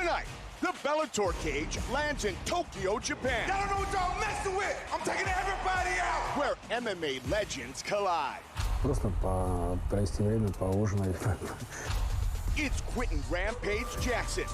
Tonight, the Bellator cage lands in Tokyo, Japan. Y'all don't know what y'all messing with. I'm taking everybody out. Where MMA legends collide. Просто провести время, поужинать. It's Quentin Rampage Jackson.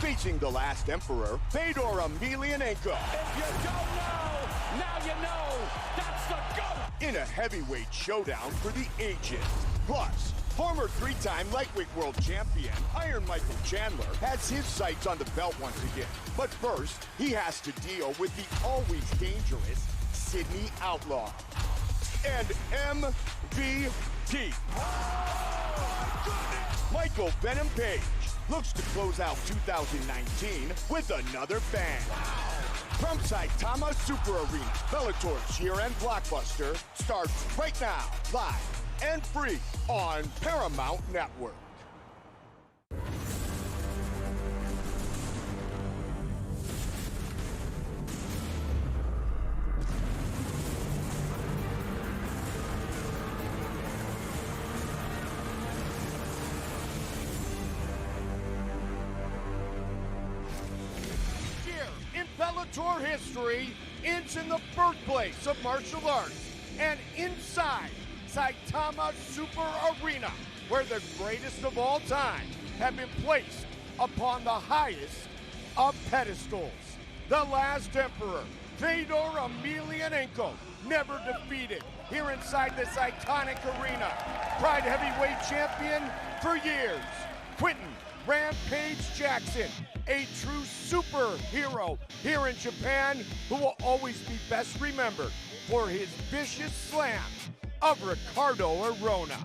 Facing the last emperor, Fedor Emelianenko. If you don't know, now you know. That's the GOAT. In a heavyweight showdown for the ages. Plus, former three-time lightweight world champion Iron Michael Chandler has his sights on the belt once again. But first, he has to deal with the always dangerous Sydney Outlaw. And MVP. Michael Venom Paige looks to close out 2019 with another bang. From Saitama Super Arena, Bellator's year-end blockbuster starts right now, live and free on Paramount Network. In Bellator history, it's in the birthplace of martial arts and inside Saitama Super Arena, where the greatest of all time have been placed upon the highest of pedestals. The last emperor, Fedor Emelianenko, never defeated here inside this iconic arena. Pride heavyweight champion for years, Quentin Rampage Jackson, a true superhero here in Japan who will always be best remembered for his vicious slam of Ricardo Arona.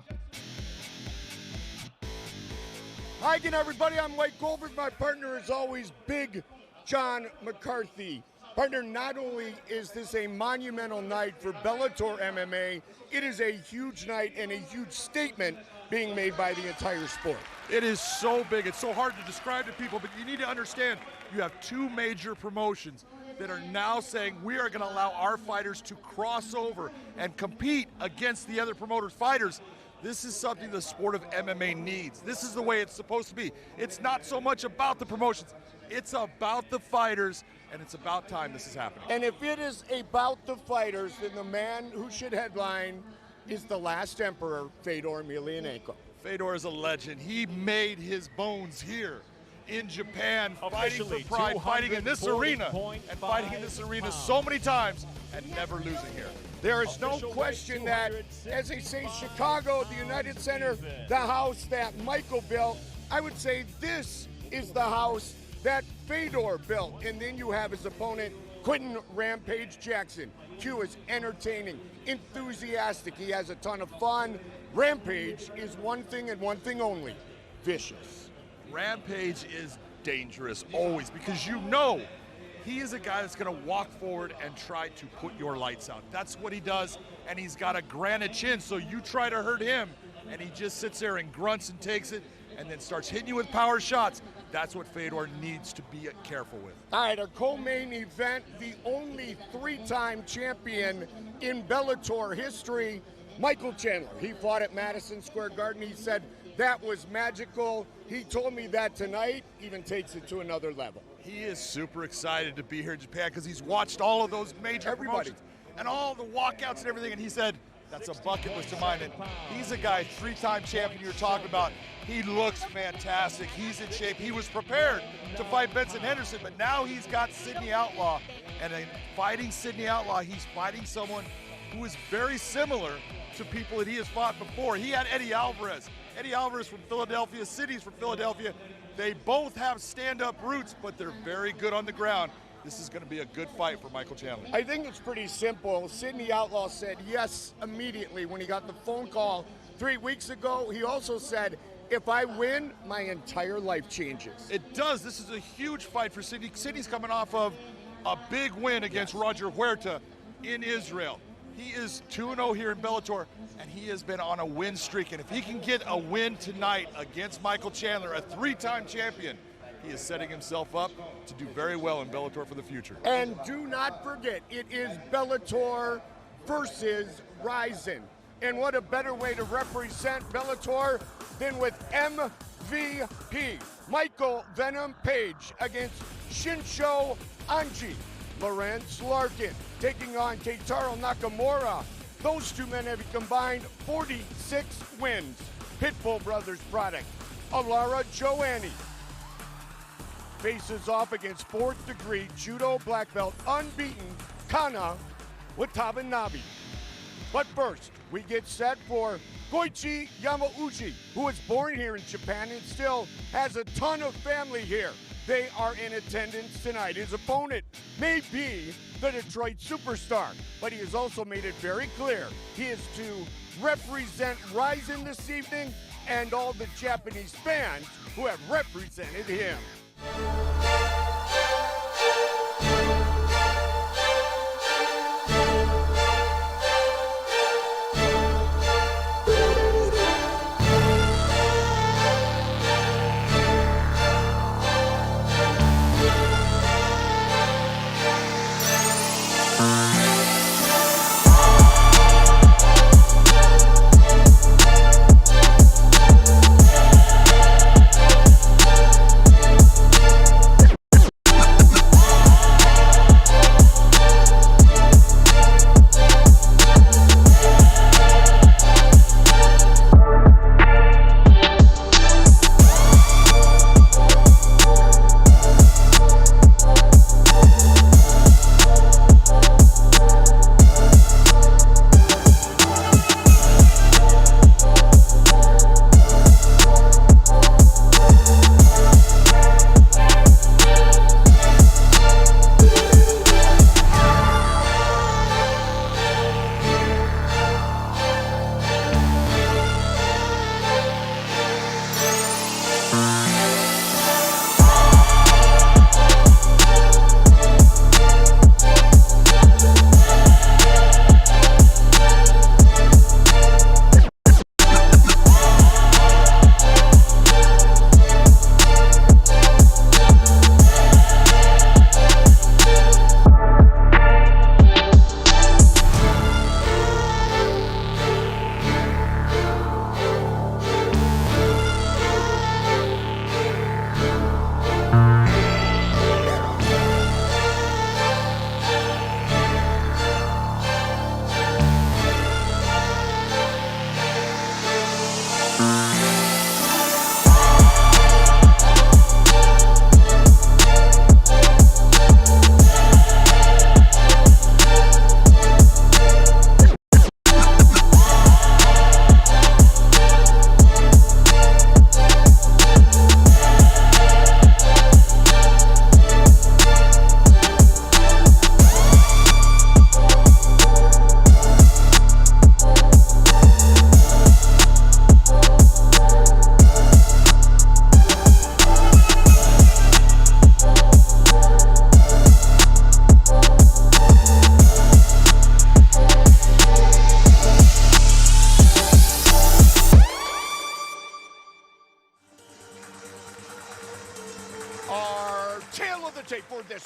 Hi again, everybody. I'm Mike Goldberg. My partner is always Big John McCarthy. Partner, not only is this a monumental night for Bellator MMA, it is a huge night and a huge statement being made by the entire sport. It is so big. It's so hard to describe to people, but you need to understand you have two major promotions that are now saying we are going to allow our fighters to cross over and compete against the other promoters' fighters. This is something the sport of MMA needs. This is the way it's supposed to be. It's not so much about the promotions. It's about the fighters, and it's about time this is happening. And if it is about the fighters, then the man who should headline is the last emperor, Fedor Emelianenko. Fedor is a legend. He made his bones here in Japan, fighting for pride, fighting in this arena, and fighting in this arena so many times and never losing here. There is no question that, as they say, Chicago, the United Center, the house that Michael built, I would say this is the house that Fedor built. And then you have his opponent, Quentin Rampage Jackson. Q is entertaining, enthusiastic. He has a ton of fun. Rampage is one thing and one thing only, vicious. Rampage is dangerous always because you know he is a guy that's going to walk forward and try to put your lights out. That's what he does, and he's got a granite chin, so you try to hurt him, and he just sits there and grunts and takes it and then starts hitting you with power shots. That's what Fedor needs to be careful with. All right, our co-main event, the only three-time champion in Bellator history, Michael Chandler. He fought at Madison Square Garden. He said that was magical. He told me that tonight even takes it to another level. He is super excited to be here in Japan because he's watched all of those major promotions and all the walkouts and everything, and he said, that's a bucket list of mine. And he's a guy, three-time champion you're talking about. He looks fantastic. He's in shape. He was prepared to fight Benson Henderson, but now he's got Sydney Outlaw. And in fighting Sydney Outlaw, he's fighting someone who is very similar to people that he has fought before. He had Eddie Alvarez. Eddie Alvarez from Philadelphia, Sydney's from Philadelphia. They both have stand-up roots, but they're very good on the ground. This is going to be a good fight for Michael Chandler. I think it's pretty simple. Sydney Outlaw said yes immediately when he got the phone call 3 weeks ago. He also said, if I win, my entire life changes. It does. This is a huge fight for Sydney. Sydney's coming off of a big win against Roger Huerta in Israel. He is 2-0 here in Bellator, and he has been on a win streak. And if he can get a win tonight against Michael Chandler, a three-time champion, he is setting himself up to do very well in Bellator for the future. And do not forget, it is Bellator versus Rizin. And what a better way to represent Bellator Then with MVP, Michael Venom Paige against Shinsho Anji. Lorenz Larkin taking on Keitaro Nakamura. Those two men have combined 46 wins. Pitbull Brothers product, Alara Joanne faces off against 4th degree judo black belt unbeaten Kana Watanabe. But first, we get set for Koichi Yamauchi, who was born here in Japan and still has a ton of family here. They are in attendance tonight. His opponent may be the Detroit superstar, but he has also made it very clear he is to represent Ryzen this evening and all the Japanese fans who have represented him.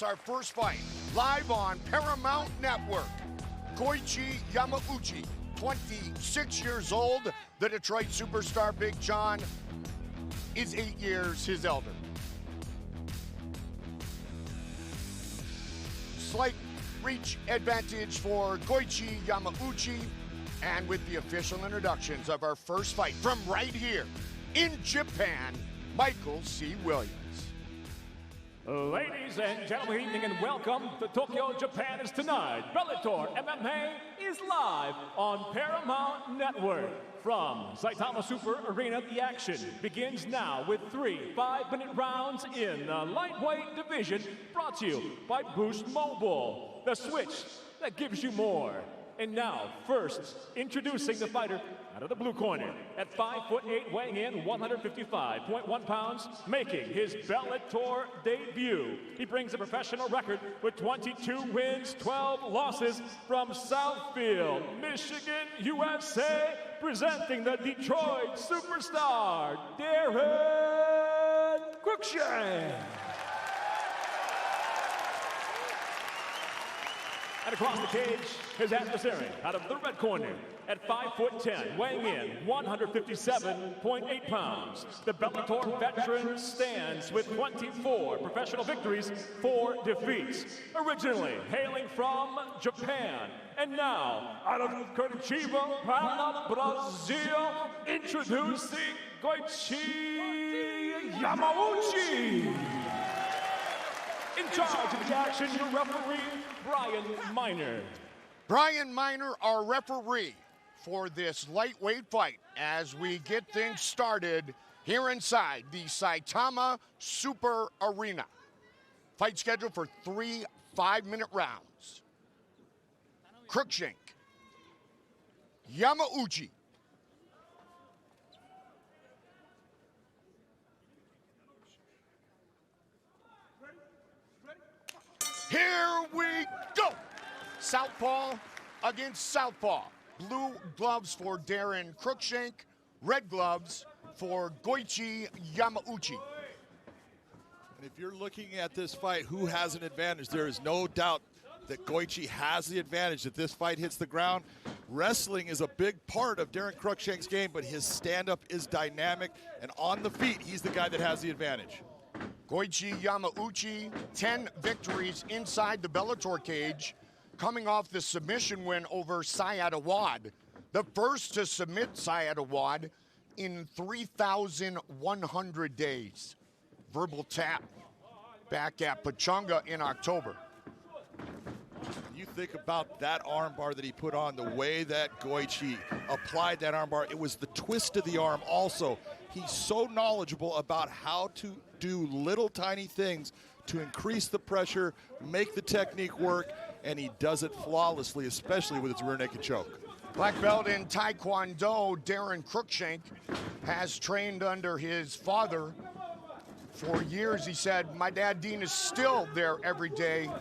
Our first fight, live on Paramount Network. Koichi Yamauchi, 26 years old. The Detroit superstar Big John is 8 years his elder. Slight reach advantage for Koichi Yamauchi. And with the official introductions of our first fight from right here in Japan, Michael C. Williams. Ladies and gentlemen, good evening and welcome to Tokyo, Japan. Is tonight. Bellator MMA is live on Paramount Network. From Saitama Super Arena, the action begins now with 3 5-minute rounds in the lightweight division, brought to you by Boost Mobile, the switch that gives you more. And now, first, introducing the fighter out of the blue corner, at 5'8", weighing in 155.1 pounds, making his Bellator debut. He brings a professional record with 22 wins, 12 losses from Southfield, Michigan, USA, presenting the Detroit superstar, Darren Cruickshank. And across the cage, his adversary out of the red corner at 5'10", weighing in 157.8 pounds. The Bellator veteran stands with 24 professional victories, 4 defeats. Originally hailing from Japan, and now out of Curitiba, Paraná, Brazil, introducing Yamauchi. In charge of the action, your referee, Brian Miner. Brian Miner, our referee for this lightweight fight as we get things started here inside the Saitama Super Arena. Fight scheduled for 3 5-minute rounds. Cruickshank, Yamauchi, here we go. Southpaw against southpaw. Blue gloves for Darren Cruickshank, red gloves for Goichi Yamauchi. And if you're looking at this fight, who has an advantage? There is no doubt that Goichi has the advantage. If this fight hits the ground, wrestling is a big part of Darren Cruickshank's game, but his stand-up is dynamic, and on the feet, he's the guy that has the advantage. Goichi Yamauchi, 10 victories inside the Bellator cage, coming off the submission win over Syed Awad, the first to submit Syed Awad in 3,100 days. Verbal tap back at Pachanga in October. You think about that armbar that he put on, the way that Goichi applied that armbar, it was the twist of the arm also. He's so knowledgeable about how to do little tiny things to increase the pressure, make the technique work, and he does it flawlessly, especially with his rear naked choke. Black belt in Taekwondo, Darren Cruickshank has trained under his father for years. He said, my dad Dean is still there every day,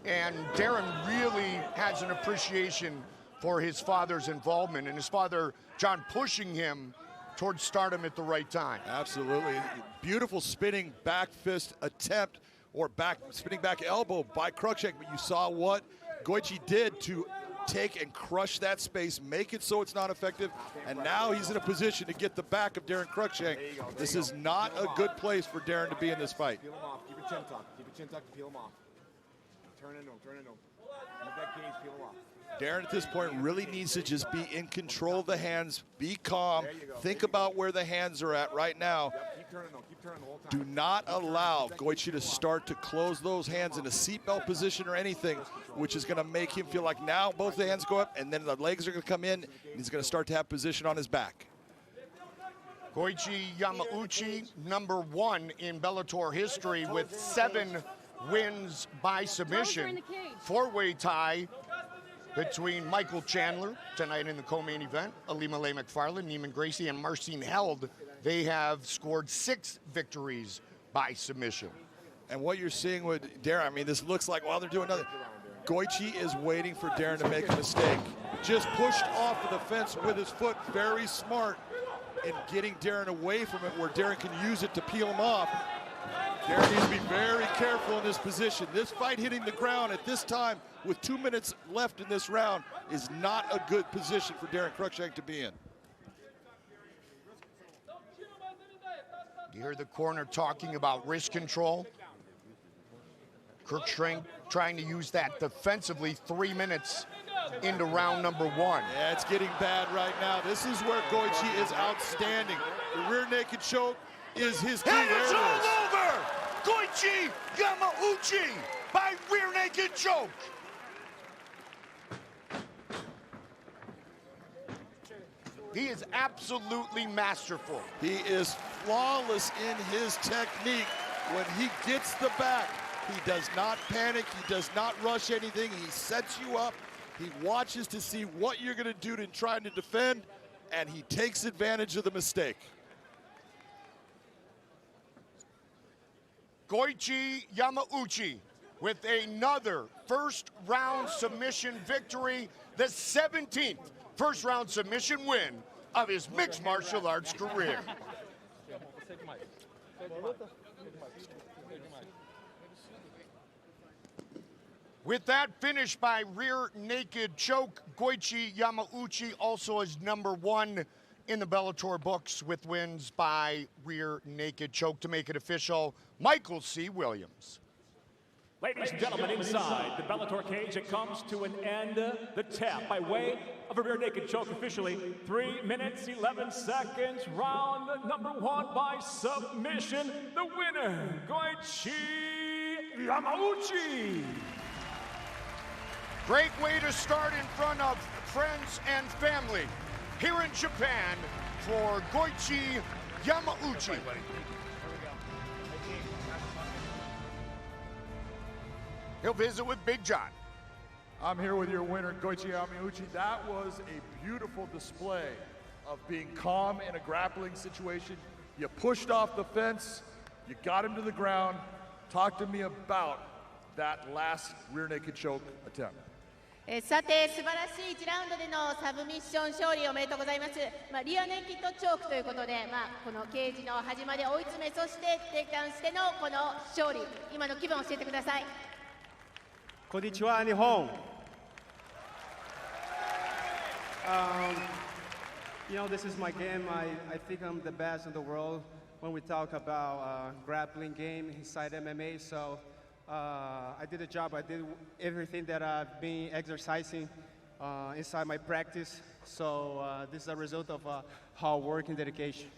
and Darren really has an appreciation for his father's involvement and his father, John, pushing him towards stardom at the right time. Absolutely. Beautiful spinning back fist attempt, or spinning back elbow by Cruickshank, but you saw what Goichi did to take and crush that space, make it so it's not effective, and now he's in a position to get the back of Darren Cruickshank. This is not a good place for Darren to be in this fight. Peel him off. Keep your chin tucked. Keep your chin tucked to peel him off. Turn into him. Turn into him. Keep that cage. Peel him off. Darren at this point really needs to just be in control of the hands, be calm, think about where the hands are at right now. Keep turning them. Keep turning the whole time. Do not allow Goichi to start to close those hands in a seatbelt position or anything, which is going to make him feel like now both the hands go up and then the legs are going to come in and he's going to start to have position on his back. Goichi Yamauchi, #1 in Bellator history with 7 wins by submission. 4-way tie between Michael Chandler tonight in the co-main event, Alima Leigh McFarland, Neiman Gracie, and Marcin Held. They have scored 6 victories by submission. And what you're seeing with Darren, I mean, this looks like, well, they're doing nothing. Goichi is waiting for Darren to make a mistake. Just pushed off of the fence with his foot, very smart in getting Darren away from it where Darren can use it to peel him off. Darren needs to be very careful in this position. This fight hitting the ground at this time with 2 minutes left in this round is not a good position for Darren Cruickshank to be in. You hear the corner talking about wrist control. Cruickshank trying to use that defensively 3 minutes into round #1. Yeah, it's getting bad right now. This is where Goichi is outstanding. The rear naked choke is his key. And it's all over! Goichi Yamauchi by rear naked choke. He is absolutely masterful. He is flawless in his technique. When he gets the back, he does not panic. He does not rush anything. He sets you up. He watches to see what you're going to do to trying to defend, and he takes advantage of the mistake. Goichi Yamauchi with another first-round submission victory, the 17th first-round submission win of his mixed martial arts career. With that finish by rear naked choke, Goichi Yamauchi also is #1 in the Bellator books with wins by rear naked choke. To make it official, Michael C. Williams. Ladies and gentlemen, inside the Bellator cage, it comes to an end. The tap by way of a rear naked choke officially. 3 minutes, 11 seconds. Round #1 by submission. The winner, Goichi Yamauchi. Great way to start in front of friends and family here in Japan for Goichi Yamauchi. He'll visit with Big John. I'm here with your winner, Goichi Yamauchi. That was a beautiful display of being calm in a grappling situation. You pushed off the fence, you got him to the ground. Talk to me about that last rear naked choke attempt. さて素晴らしい1ラウンドでのサブミッション勝利おめでとうございます。リアネイキッドチョークということで、このケージの端まで追い詰め、そしてテイクダウンしてのこの勝利、今の気分を教えてください。こんにちは、日本。You know, this is my game. I think I'm the best in the world when we talk about grappling game inside MMA. So I did a job. I did everything that I've been exercising inside my practice. So this is a result of hard work and dedication.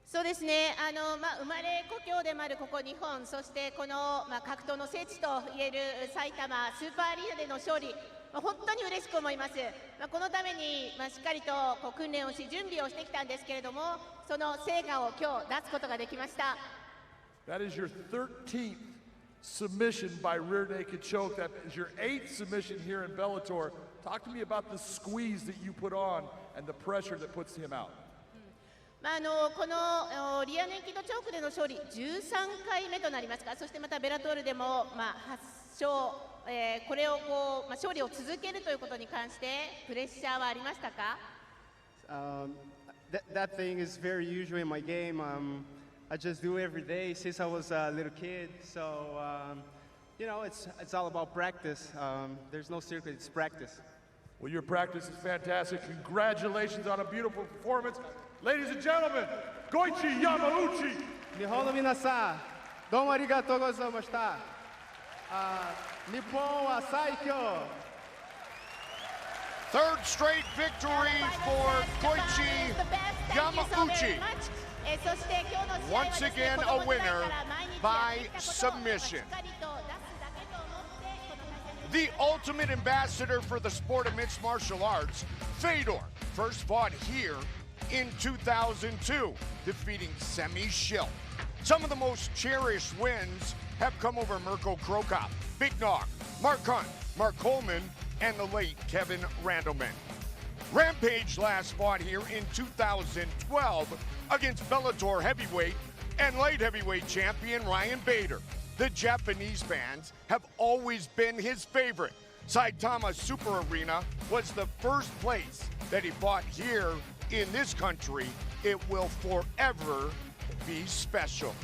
そうですね、生まれ故郷でもあるここ日本、そしてこの、格闘の聖地といえる埼玉スーパーアリーナでの勝利、本当に嬉しく思います。このために、しっかりと訓練をし準備をしてきたんですけれども、その成果を今日出すことができました。That is your 13th submission by rear naked choke. That is your 8th submission here in Bellator. Talk to me about the squeeze that you put on and the pressure that puts him out. このリアネイキッドチョークでの勝利13回目となりますか。そしてまたベラトールでも8勝、これを勝利を続けるということに関してプレッシャーはありましたか？ That thing is very usual in my game. I just do it every day since I was a little kid. So you know, it's all about practice. There's no secret, it's practice. Well, your practice is fantastic. Congratulations on a beautiful performance. Ladies and gentlemen, Goichi Yamauchi. 日本の皆さん、どうもありがとうございました。日本は最強。Third straight victory for Goichi Yamauchi. Once again a winner by submission. The ultimate ambassador for the sport of mixed martial arts, Fedor, first fought here in 2002, defeating Semi Schill. Some of the most cherished wins have come over Mirko Krokop, Big Nog, Mark Hunt, Mark Coleman, and the late Kevin Randleman. Rampage last fought here in 2012 against Bellator heavyweight and light heavyweight champion Ryan Bader. The Japanese fans have always been his favorite. Saitama Super Arena was the first place that he fought here in this country. It will forever be special.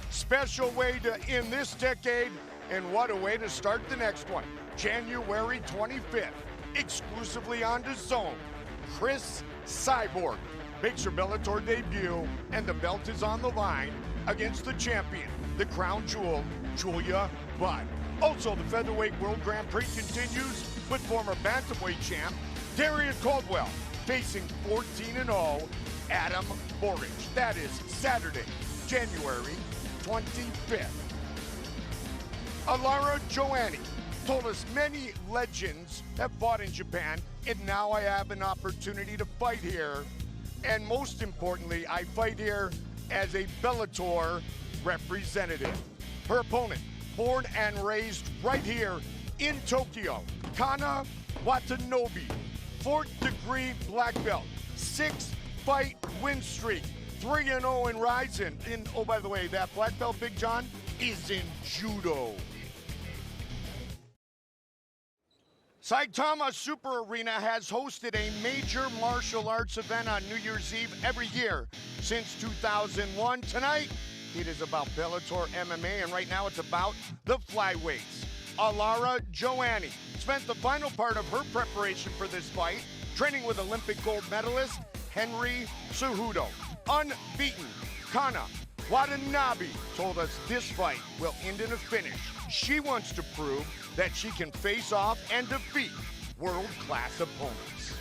Special way to end this decade, and what a way to start the next one. January 25th, exclusively on DAZN. Chris Cyborg makes her Bellator debut, and the belt is on the line against the champion, the crown jewel, Julia Budd. Also, the Featherweight World Grand Prix continues with former Bantamweight champ Darian Caldwell facing 14-0 Adam Boric. That is Saturday, January 25th. Alara Joanne told us many legends have fought in Japan, and now I have an opportunity to fight here. And most importantly, I fight here as a Bellator representative. Her opponent, born and raised right here in Tokyo, Kana Watanabe, 4th degree black belt, 6-fight win streak, 3-0 in Ryzen. And oh, by the way, that black belt, Big John, is in judo. Saitama Super Arena has hosted a major martial arts event on New Year's Eve every year since 2001. Tonight, it is about Bellator MMA, and right now it's about the flyweights. Joanne spent the final part of her preparation for this fight training with Olympic gold medalist Henry Cejudo. Unbeaten, Kana Watanabe told us this fight will end in a finish. She wants to prove that she can face off and defeat world-class opponents.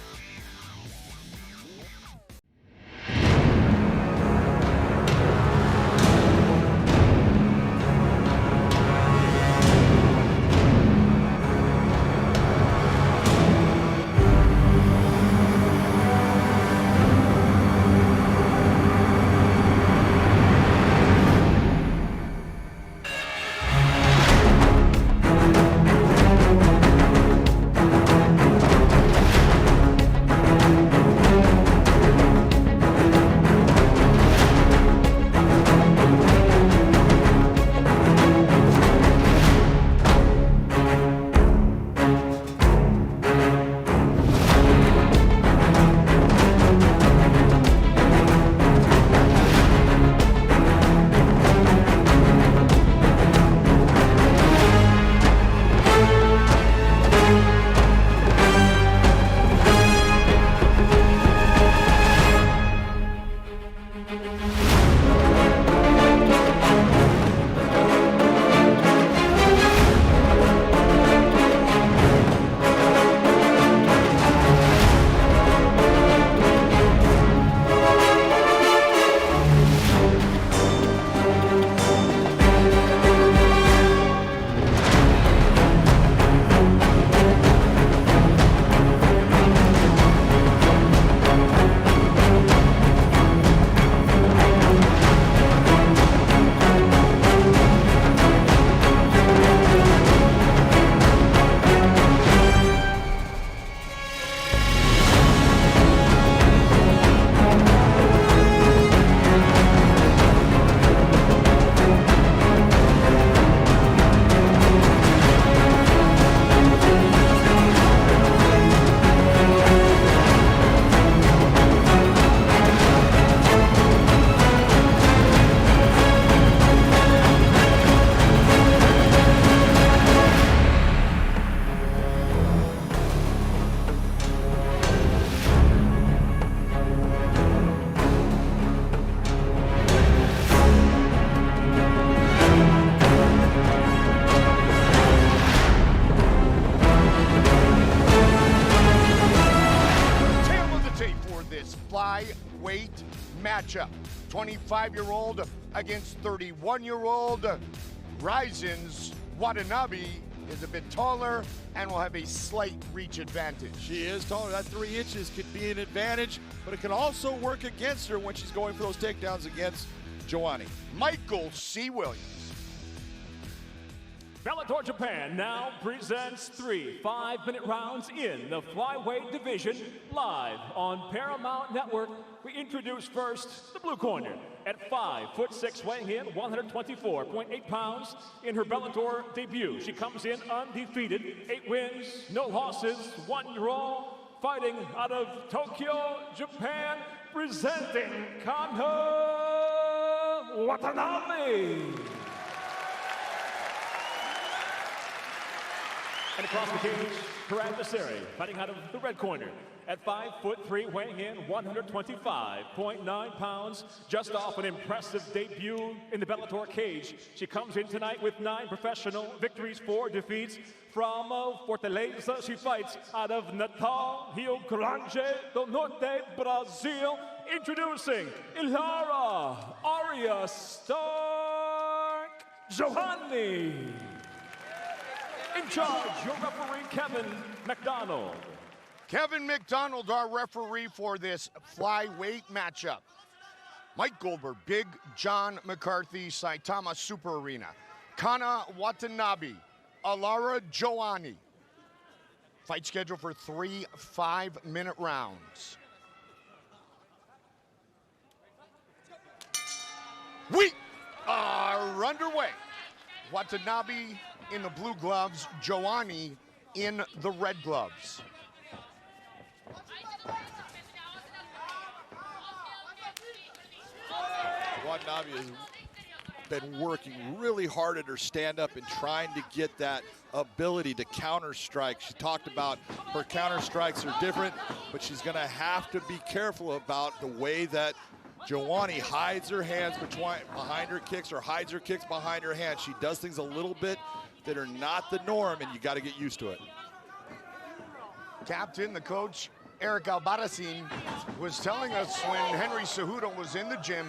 Flyweight matchup. 25-year-old against 31-year-old. Risen's Watanabe is a bit taller and will have a slight reach advantage. She is taller. That 3 inches could be an advantage, but it can also work against her when she's going for those takedowns against Joanne. Michael C. Williams. Bellator Japan now presents 3 5-minute rounds in the flyweight division live on Paramount Network. We introduce first the blue corner at 5'6", weighing in 124.8 pounds. In her Bellator debut, she comes in undefeated, 8 wins, no losses, 1 draw. Fighting out of Tokyo, Japan, presenting Kana Watanabe. And across the cage, her adversary, fighting out of the red corner at 5'3", weighing in 125.9 pounds, just off an impressive debut in the Bellator cage. She comes in tonight with 9 professional victories, 4 defeats. From Fortaleza, she fights out of Natal, Rio Grande do Norte, Brazil. Introducing Ilara Aria Stark Joanne. In charge, your referee, Kevin McDonald. Kevin McDonald, our referee for this flyweight matchup. Mike Goldberg, Big John McCarthy, Saitama Super Arena. Kana Watanabe, Ilara Joanne. Fight scheduled for 3 5-minute rounds. We are underway. Watanabe in the blue gloves, Joanne in the red gloves. Watanabe is been working really hard at her stand-up and trying to get that ability to counter-strike. She talked about her counter-strikes are different, but she's gonna have to be careful about the way that Joanne hides her hands behind her kicks or hides her kicks behind her hands. She does things a little bit that are not the norm, and you got to get used to it. Captain, the coach, Eric Albarracin, was telling us when Henry Cejudo was in the gym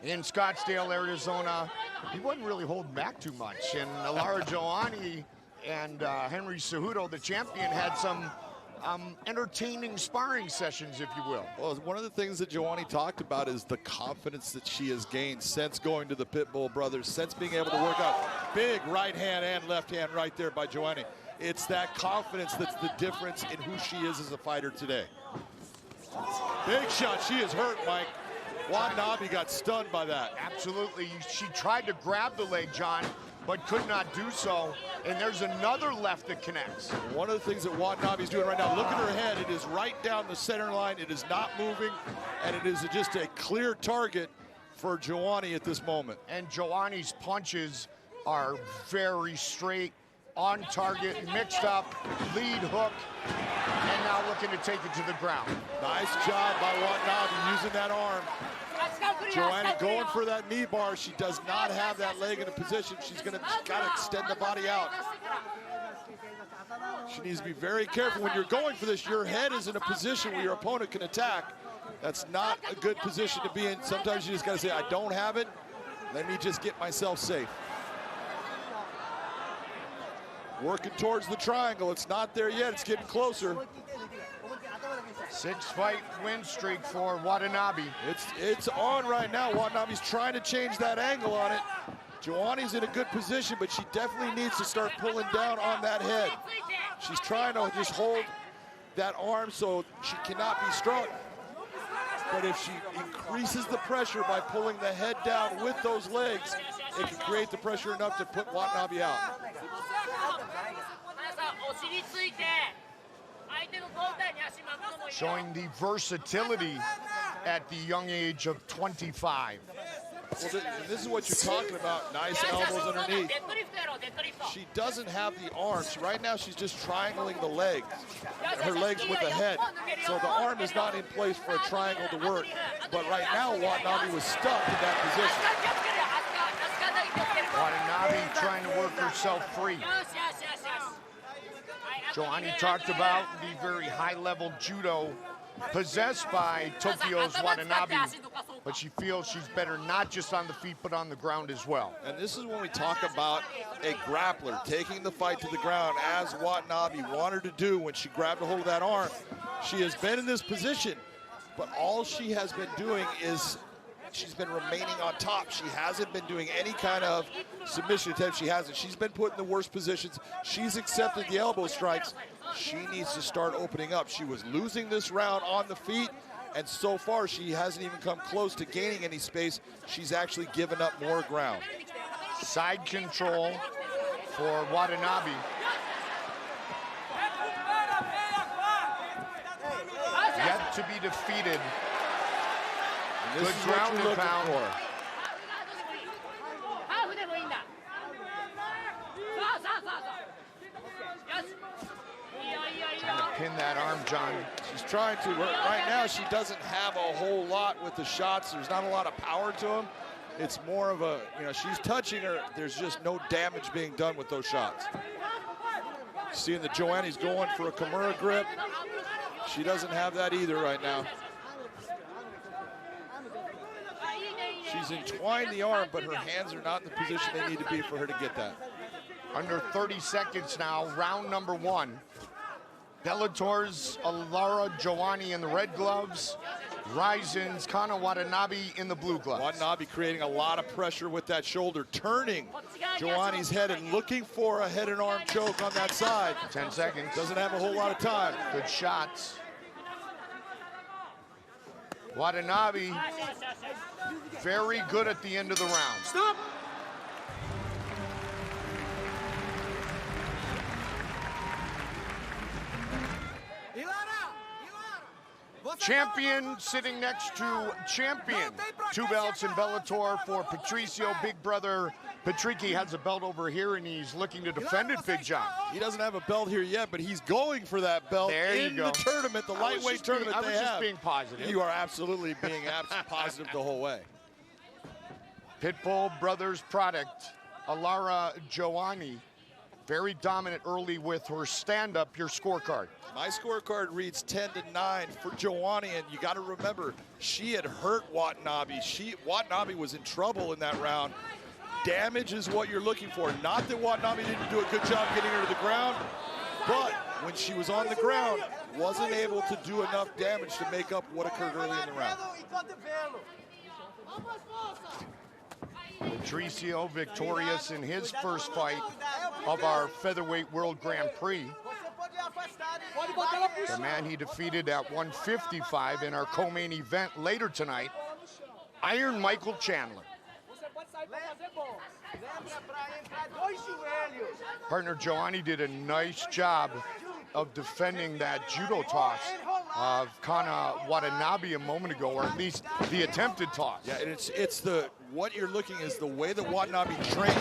in Scottsdale, Arizona, he wasn't really holding back too much. And Lara Joanne and Henry Cejudo, the champion, had some entertaining sparring sessions, if you will. Well, one of the things that Joanne talked about is the confidence that she has gained since going to the Pitbull Brothers, since being able to work out. Big right hand and left hand right there by Joanne. It's that confidence that's the difference in who she is as a fighter today. Big shot, she is hurt, Mike. Watanabe got stunned by that. Absolutely, she tried to grab the leg, John, but could not do so. And there's another left that connects. One of the things that Watanabe is doing right now, look at her head. It is right down the center line. It is not moving, and it is just a clear target for Joanne at this moment. And Joanne's punches are very straight, on target, mixed up, lead hook, and now looking to take it to the ground. Nice job by Watanabe using that arm. Joanne going for that knee bar. She does not have that leg in a position. She's got to extend the body out. She needs to be very careful when you're going for this. Your head is in a position where your opponent can attack. That's not a good position to be in. Sometimes you just got to say, I don't have it. Let me just get myself safe. Working towards the triangle. It's not there yet. It's getting closer. 6-fight win streak for Watanabe. It's on right now. Watanabe's trying to change that angle on it. Joanne's in a good position, but she definitely needs to start pulling down on that head. She's trying to just hold that arm so she cannot be struck. But if she increases the pressure by pulling the head down with those legs, it can create the pressure enough to put Watanabe out. Showing the versatility at the young age of 25. Well, this is what you're talking about. Nice elbows underneath. She doesn't have the arms. Right now, she's just triangling the legs. Her legs with the head. So the arm is not in place for a triangle to work. But right now, Watanabe was stuck in that position. Watanabe trying to work herself free. Joanne talked about the very high-level judo possessed by Tokyo's Watanabe, but she feels she's better not just on the feet, but on the ground as well. And this is when we talk about a grappler taking the fight to the ground, as Watanabe wanted to do when she grabbed a hold of that arm. She has been in this position, but all she has been doing is she's been remaining on top. She hasn't been doing any kind of submission attempt. She hasn't. She's been put in the worst positions. She's accepted the elbow strikes. She needs to start opening up. She was losing this round on the feet, and so far she hasn't even come close to gaining any space. She's actually given up more ground. Side control for Watanabe. Yet to be defeated. This is what you're looking for. Trying to pin that arm, John. She's trying to. Right now, she doesn't have a whole lot with the shots. There's not a lot of power to them. It's more of a, she's touching her. There's just no damage being done with those shots. Seeing that Joanne's going for a Kimura grip. She doesn't have that either right now. She's entwined the arm, but her hands are not in the position they need to be for her to get that. Under 30 seconds now, round number 1. Bellator's Lara Joanne in the red gloves. Rizin's Kana Watanabe in the blue gloves. Watanabe creating a lot of pressure with that shoulder, turning Joanne's head and looking for a head and arm choke on that side. 10 seconds. Doesn't have a whole lot of time. Good shots. Watanabe very good at the end of the round. Stop! Champion sitting next to champion. 2 belts in Bellator for Patricio. Big brother Patricky has a belt over here, and he's looking to defend it, Big John. He doesn't have a belt here yet, but he's going for that belt in the tournament, the lightweight tournament they have. I was just being positive. You are absolutely being positive the whole way. Pitbull Brothers product, Alara Joanne, very dominant early with her stand-up. Your scorecard. My scorecard reads 10-9 for Joanne, and you got to remember, she had hurt Watanabe. Watanabe was in trouble in that round. Damage is what you're looking for. Not that Watanabe didn't do a good job getting her to the ground, but when she was on the ground, wasn't able to do enough damage to make up what occurred early in the round. Patricio victorious in his first fight of our Featherweight World Grand Prix. The man he defeated at 155 in our co-main event later tonight, Iron Michael Chandler. Partner Joanne did a nice job of defending that judo toss of Kana Watanabe a moment ago, or at least the attempted toss. Yeah, and it's the, what you're looking is the way that Watanabe trained.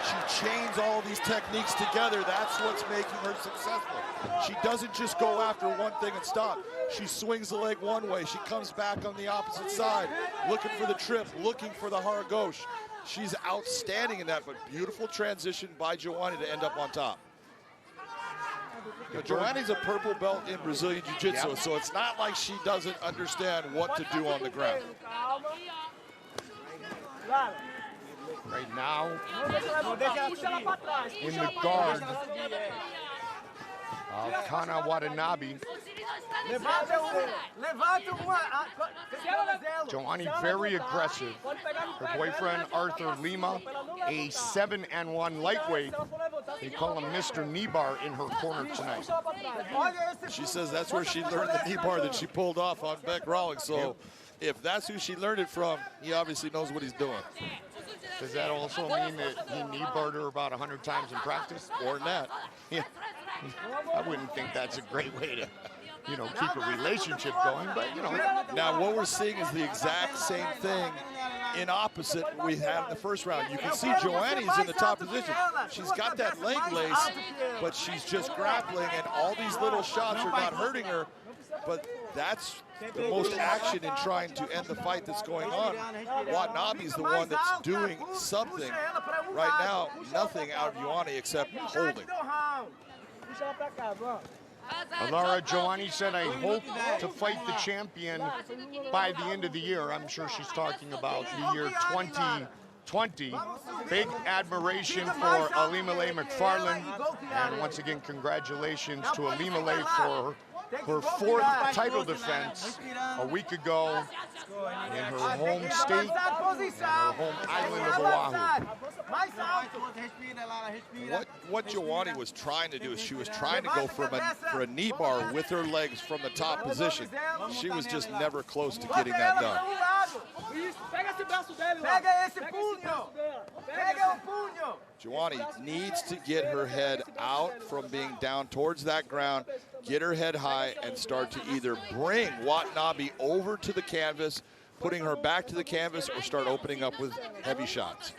She chains all these techniques together. That's what's making her successful. She doesn't just go after one thing and stop. She swings the leg one way. She comes back on the opposite side, looking for the trip, looking for the haragosh. She's outstanding in that, but beautiful transition by Joanne to end up on top. Joanne's a purple belt in Brazilian Jiu-Jitsu, so it's not like she doesn't understand what to do on the ground. Right now, in the guard of Kana Watanabe. Joanne very aggressive. Her boyfriend Arthur Lima, a 7-1 lightweight. They call him Mr. Knee Bar in her corner tonight. She says that's where she learned the knee bar that she pulled off on Beck Rawlings. So if that's who she learned it from, he obviously knows what he's doing. Does that also mean that he knee barred her about 100 times in practice? Or not? Yeah. I wouldn't think that's a great way to, keep a relationship going, but, Now, what we're seeing is the exact same thing in opposite we had in the first round. You can see Joanne's in the top position. She's got that leg lace, but she's just grappling, and all these little shots are not hurting her. But that's the most action in trying to end the fight that's going on. Watanabe's the one that's doing something. Right now, nothing out of Joanne except holding. Alara Joanne said, I hope to fight the champion by the end of the year. I'm sure she's talking about the year 2020. Big admiration for Alimale McFarland. And once again, congratulations to Alimale for her fourth title defense a week ago in her home state and her home island of Oahu. What Joanne was trying to do is she was trying to go for a knee bar with her legs from the top position. She was just never close to getting that done. Joanne needs to get her head out from being down towards that ground, get her head high, and start to either bring Watanabe over to the canvas, putting her back to the canvas, or start opening up with heavy shots.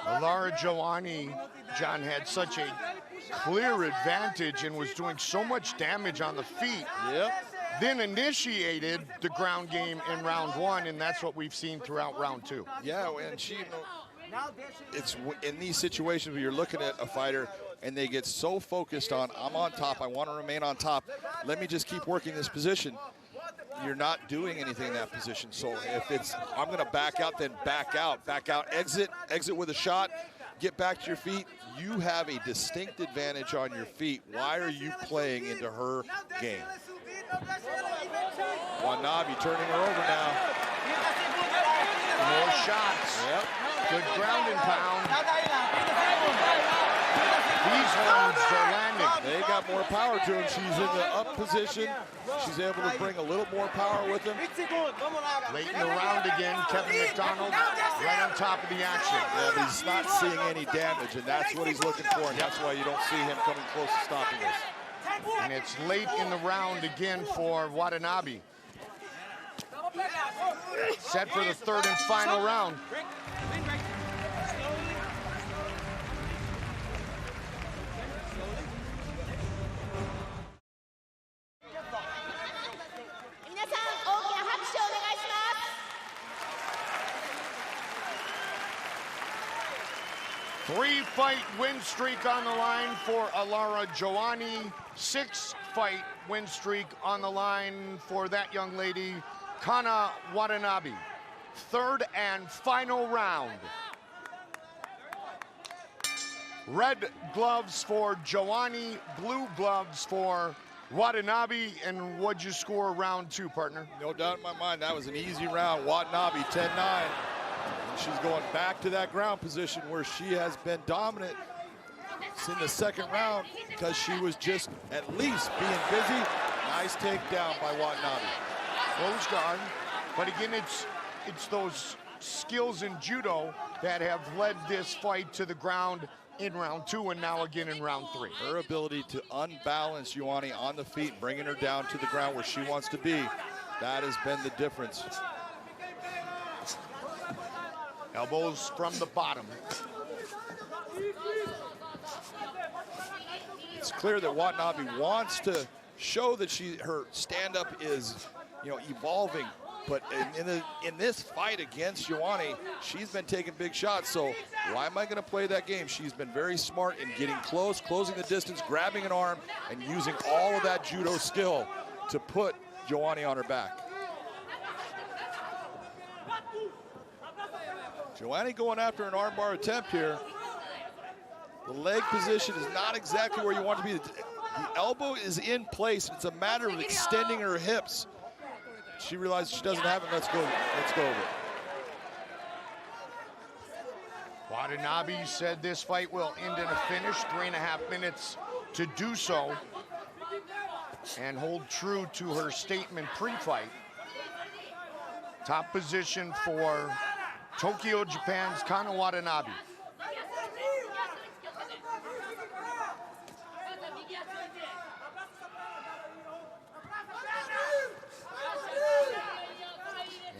Alara Joanne, John, had such a clear advantage and was doing so much damage on the feet. Yep. Then initiated the ground game in round one, and that's what we've seen throughout round two. Yeah, and she, it's in these situations where you're looking at a fighter and they get so focused on, I'm on top, I want to remain on top, let me just keep working this position. You're not doing anything in that position. So if it's, I'm going to back out, then back out, exit with a shot, get back to your feet. You have a distinct advantage on your feet. Why are you playing into her game? Watanabe turning her over now. More shots. Yep. Good ground and pound. These ones are landing. They got more power to him. She's in the up position. She's able to bring a little more power with him. Late in the round again, Kevin McDonald right on top of the action. Yeah, but he's not seeing any damage, and that's what he's looking for, and that's why you don't see him coming close to stopping this. And it's late in the round again for Watanabe. Set for the third and final round. Three-fight win streak on the line for Alara Joanne. 6-fight win streak on the line for that young lady, Kana Watanabe. Third and final round. Red gloves for Joanne, blue gloves for Watanabe. And what'd you score round 2, partner? No doubt in my mind, that was an easy round. Watanabe 10-9. She's going back to that ground position where she has been dominant in the second round because she was just at least being busy. Nice takedown by Watanabe. Close guard, but again, it's those skills in judo that have led this fight to the ground in round 2 and now again in round 3. Her ability to unbalance Joanne on the feet, bringing her down to the ground where she wants to be, that has been the difference. Elbows from the bottom. It's clear that Watanabe wants to show that her stand-up is, evolving. But in this fight against Joanne, she's been taking big shots. So why am I going to play that game? She's been very smart in getting close, closing the distance, grabbing an arm, and using all of that judo skill to put Joanne on her back. Joanne going after an armbar attempt here. The leg position is not exactly where you want to be. The elbow is in place. It's a matter of extending her hips. She realizes she doesn't have it. Let's go over it. Watanabe said this fight will end in a finish. 3.5 minutes to do so. And hold true to her statement pre-fight. Top position for Tokyo, Japan's Kana Watanabe.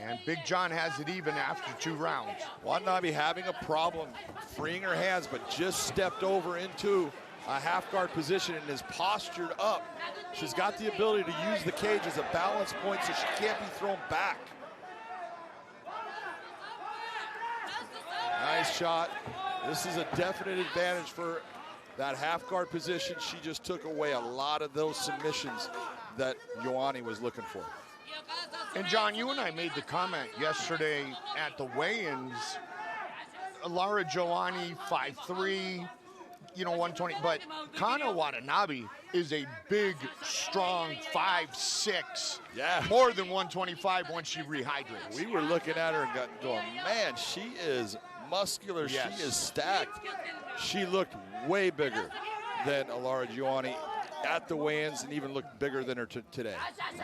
And Big John has it even after 2 rounds. Watanabe having a problem freeing her hands, but just stepped over into a half guard position and is postured up. She's got the ability to use the cage as a balance point so she can't be thrown back. Nice shot. This is a definite advantage for that half guard position. She just took away a lot of those submissions that Joanne was looking for. And John, you and I made the comment yesterday at the weigh-ins. Alara Joanne, 5'3", 120, but Kana Watanabe is a big, strong 5'6". Yeah. More than 125 once she rehydrates. We were looking at her and going, man, she is muscular, yes. She is stacked. She looked way bigger than Alara Joanne at the weigh-ins and even looked bigger than her today.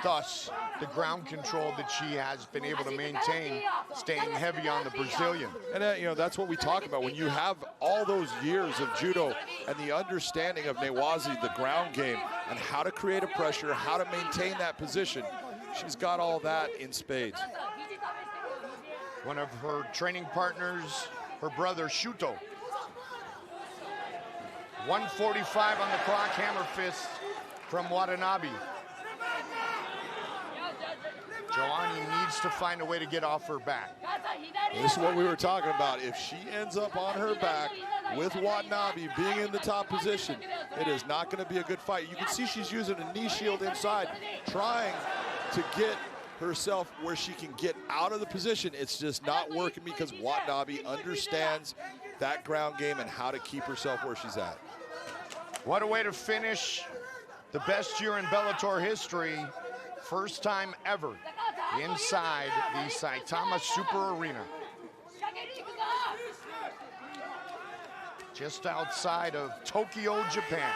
Thus, the ground control that she has been able to maintain, staying heavy on the Brazilian. And that's what we talk about. When you have all those years of judo and the understanding of Newazi, the ground game, and how to create a pressure, how to maintain that position, she's got all that in spades. One of her training partners, her brother Shuto. 1:45 on the clock, hammer fist from Watanabe. Joanne needs to find a way to get off her back. This is what we were talking about. If she ends up on her back with Watanabe being in the top position, it is not going to be a good fight. You can see she's using a knee shield inside, trying to get herself where she can get out of the position. It's just not working because Watanabe understands that ground game and how to keep herself where she's at. What a way to finish the best year in Bellator history. First time ever inside the Saitama Super Arena. just outside of Tokyo, Japan.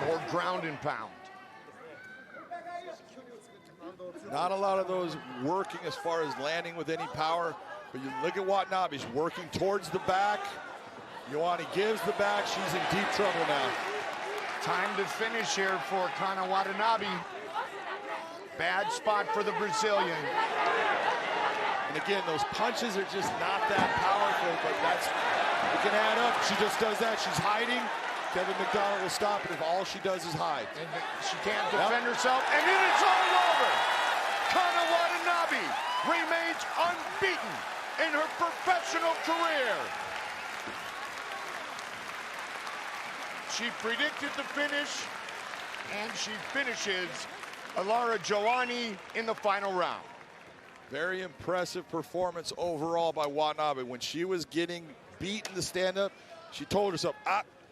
More ground and pound. Not a lot of those working as far as landing with any power, but you look at Watanabe, he's working towards the back. Joanne gives the back, she's in deep trouble now. Time to finish here for Kana Watanabe. Bad spot for the Brazilian. And again, those punches are just not that powerful, but that's, it can add up. She just does that, she's hiding. Kevin McDonald will stop it if all she does is hide. And she can't defend herself, and then it's all over. Kana Watanabe remains unbeaten in her professional career. She predicted the finish, and she finishes Alara Joanne in the final round. Very impressive performance overall by Watanabe. When she was getting beaten to stand up, she told herself,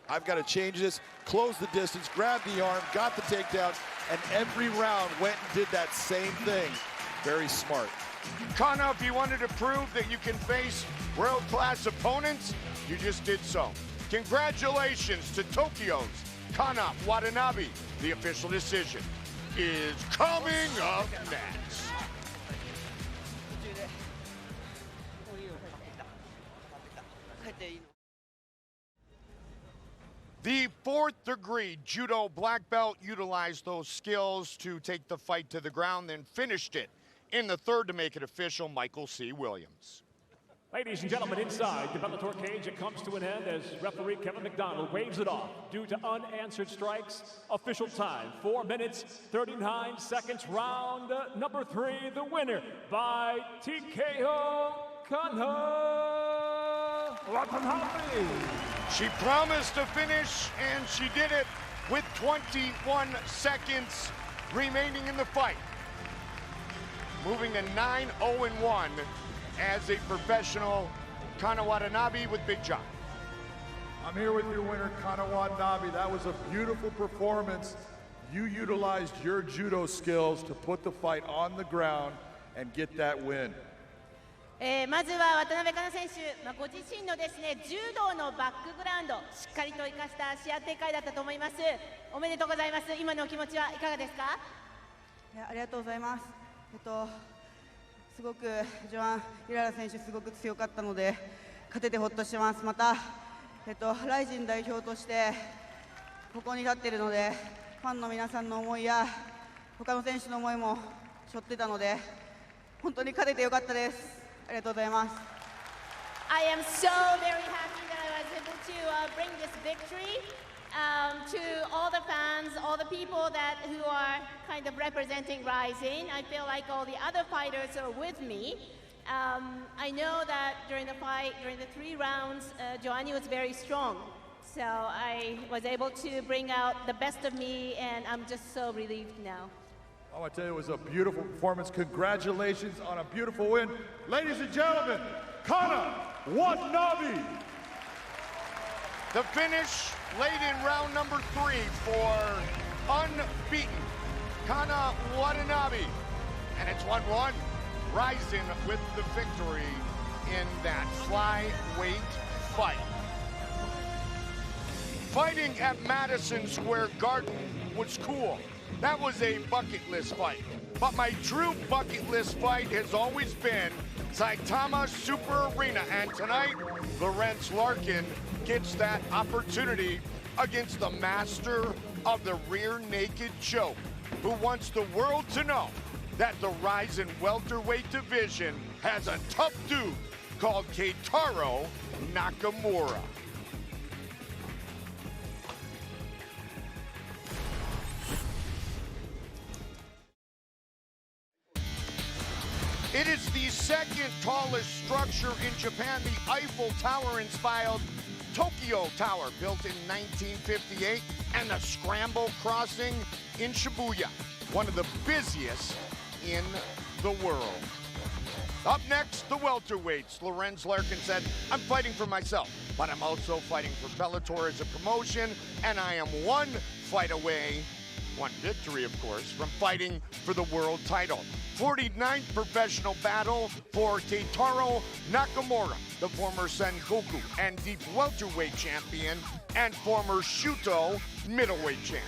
I've got to change this, close the distance, grab the arm, got the takedown, and every round went and did that same thing. Very smart. Kana, if you wanted to prove that you can face world-class opponents, you just did so. Congratulations to Tokyo's Kana Watanabe. The official decision is coming up next. The fourth degree judo black belt utilized those skills to take the fight to the ground, then finished it in the third to make it official, Michael C. Williams. Ladies and gentlemen, inside the Bellator cage, it comes to an end as referee Kevin McDonald waves it off due to unanswered strikes. Official time, 4 minutes, 39 seconds. Round number 3, the winner by TKO, Kana Watanabe. She promised to finish, and she did it with 21 seconds remaining in the fight. Moving to 9-0-1 as a professional, Kana Watanabe with Big John. I'm here with your winner, Kana Watanabe. That was a beautiful performance. You utilized your judo skills to put the fight on the ground and get that win. まずは渡辺香奈選手、ご自身のですね、柔道のバックグラウンド、しっかりと生かした試合展開だったと思います。おめでとうございます。今のお気持ちはいかがですか？ありがとうございます。すごくジョアン・イララ選手すごく強かったので勝ててほっとしてます。また、ライジン代表としてここに立っているのでファンの皆さんの思いや他の選手の思いも背負ってたので本当に勝ててよかったです。ありがとうございます。I am so very happy that I was able to bring this victory to all the fans, all the people who are kind of representing Rising. I feel like all the other fighters are with me. I know that during the fight, during the 3 rounds, Joanne was very strong. So I was able to bring out the best of me, and I'm just so relieved now. I want to tell you, it was a beautiful performance. Congratulations on a beautiful win. Ladies and gentlemen, Kana Watanabe. The finish late in round number 3 for unbeaten Kana Watanabe. And it's 1-1. Rising with the victory in that flyweight fight. Fighting at Madison Square Garden was cool. That was a bucket list fight. But my true bucket list fight has always been Saitama Super Arena. And tonight, Lorenz Larkin gets that opportunity against the master of the rear naked choke, who wants the world to know that the Rising welterweight division has a tough dude called Keitaro Nakamura. It is the second tallest structure in Japan, the Eiffel Tower-inspired Tokyo Tower, built in 1958, and the Scramble Crossing in Shibuya, one of the busiest in the world. Up next, the welterweights. Lorenz Larkin said, I'm fighting for myself, but I'm also fighting for Bellator as a promotion, and I am one fight away, One victory, of course, from fighting for the world title. 49th professional battle for Keitaro Nakamura, the former Sengoku and deep welterweight champion and former Shuto middleweight champ.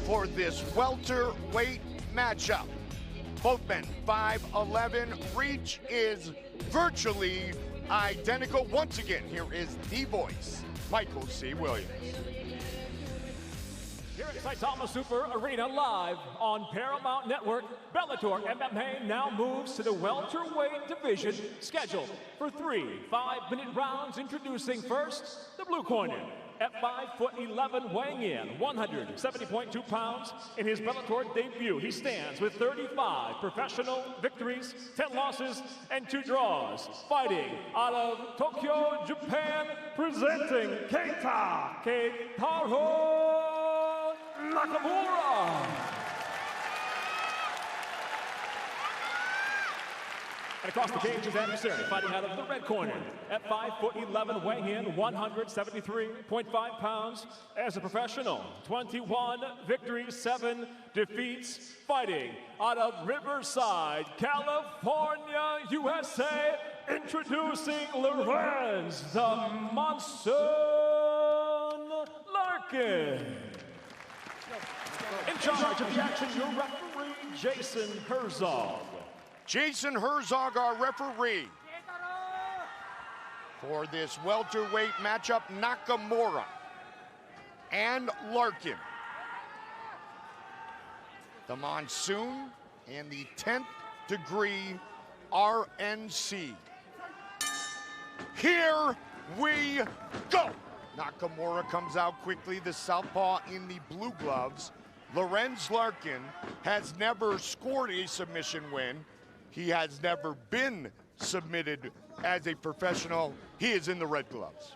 For this welterweight matchup. Both men 5'11", reach is virtually identical. Once again, here is the voice, Michael C. Williams. Here at Saitama Super Arena live on Paramount Network, Bellator MMA now moves to the welterweight division, scheduled for 3 5-minute rounds. Introducing first, the blue corner. At 5'11", weighing in 170.2 pounds. In his Bellator debut, he stands with 35 professional victories, 10 losses, and 2 draws. Fighting out of Tokyo, Japan, presenting Keitaro Nakamura. And across the cage, his adversary, fighting out of the red corner. At 5'11", weighing in 173.5 pounds. As a professional, 21 victories, 7 defeats. Fighting out of Riverside, California, USA. Introducing Lorenz, the Monsoon Larkin. In charge of the action, your referee, Jason Herzog. Jason Herzog, our referee. For this welterweight matchup, Nakamura and Larkin. The Monsoon and the 10th degree RNC. Here we go. Nakamura comes out quickly, the southpaw in the blue gloves. Lorenz Larkin has never scored a submission win. He has never been submitted as a professional. He is in the red gloves.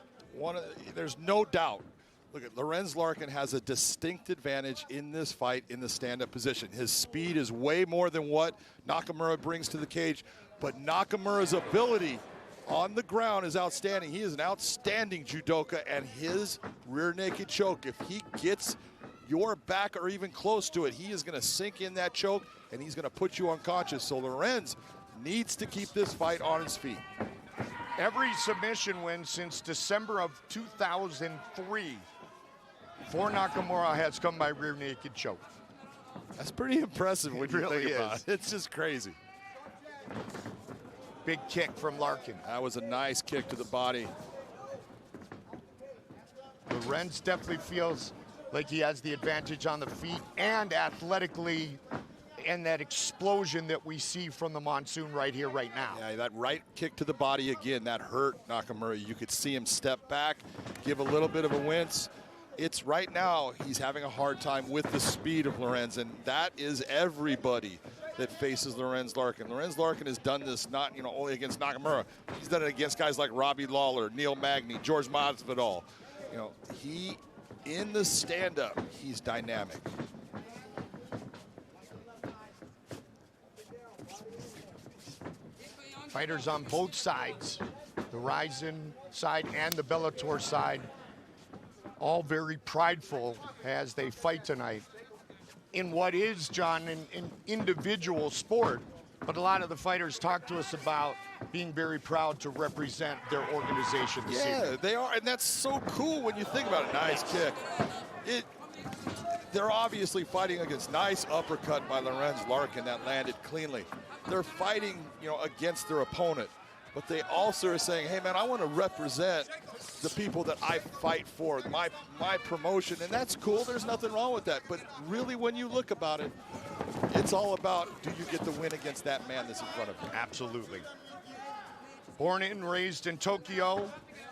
There's no doubt. Look at Lorenz Larkin has a distinct advantage in this fight in the stand-up position. His speed is way more than what Nakamura brings to the cage, but Nakamura's ability on the ground is outstanding. He is an outstanding judoka, and his rear naked choke, if he gets your back or even close to it, he is going to sink in that choke and he's going to put you unconscious. So Lorenz needs to keep this fight on his feet. Every submission win since December of 2003 for Nakamura has come by rear naked choke. That's pretty impressive when you think about it. It's just crazy. Big kick from Larkin. That was a nice kick to the body. Lorenz definitely feels like he has the advantage on the feet and athletically, and that explosion that we see from the Monsoon right here, right now. Yeah, that right kick to the body again, that hurt Nakamura. You could see him step back, give a little bit of a wince. It's right now, he's having a hard time with the speed of Lorenz, and that is everybody that faces Lorenz Larkin. Lorenz Larkin has done this not, only against Nakamura. He's done it against guys like Robbie Lawler, Neil Magny, George Masvidal. He, in the stand-up, he's dynamic. Fighters on both sides, the Ryzen side and the Bellator side, all very prideful as they fight tonight in what is, John, an individual sport. But a lot of the fighters talk to us about being very proud to represent their organization this evening. Yeah, they are, and that's so cool when you think about it. Nice kick. They're obviously fighting against nice uppercut by Lorenz Larkin that landed cleanly. They're fighting, against their opponent, but they also are saying, hey man, I want to represent the people that I fight for, my promotion, and that's cool. There's nothing wrong with that. But really, when you look about it, it's all about, do you get the win against that man that's in front of you? Absolutely. Born and raised in Tokyo,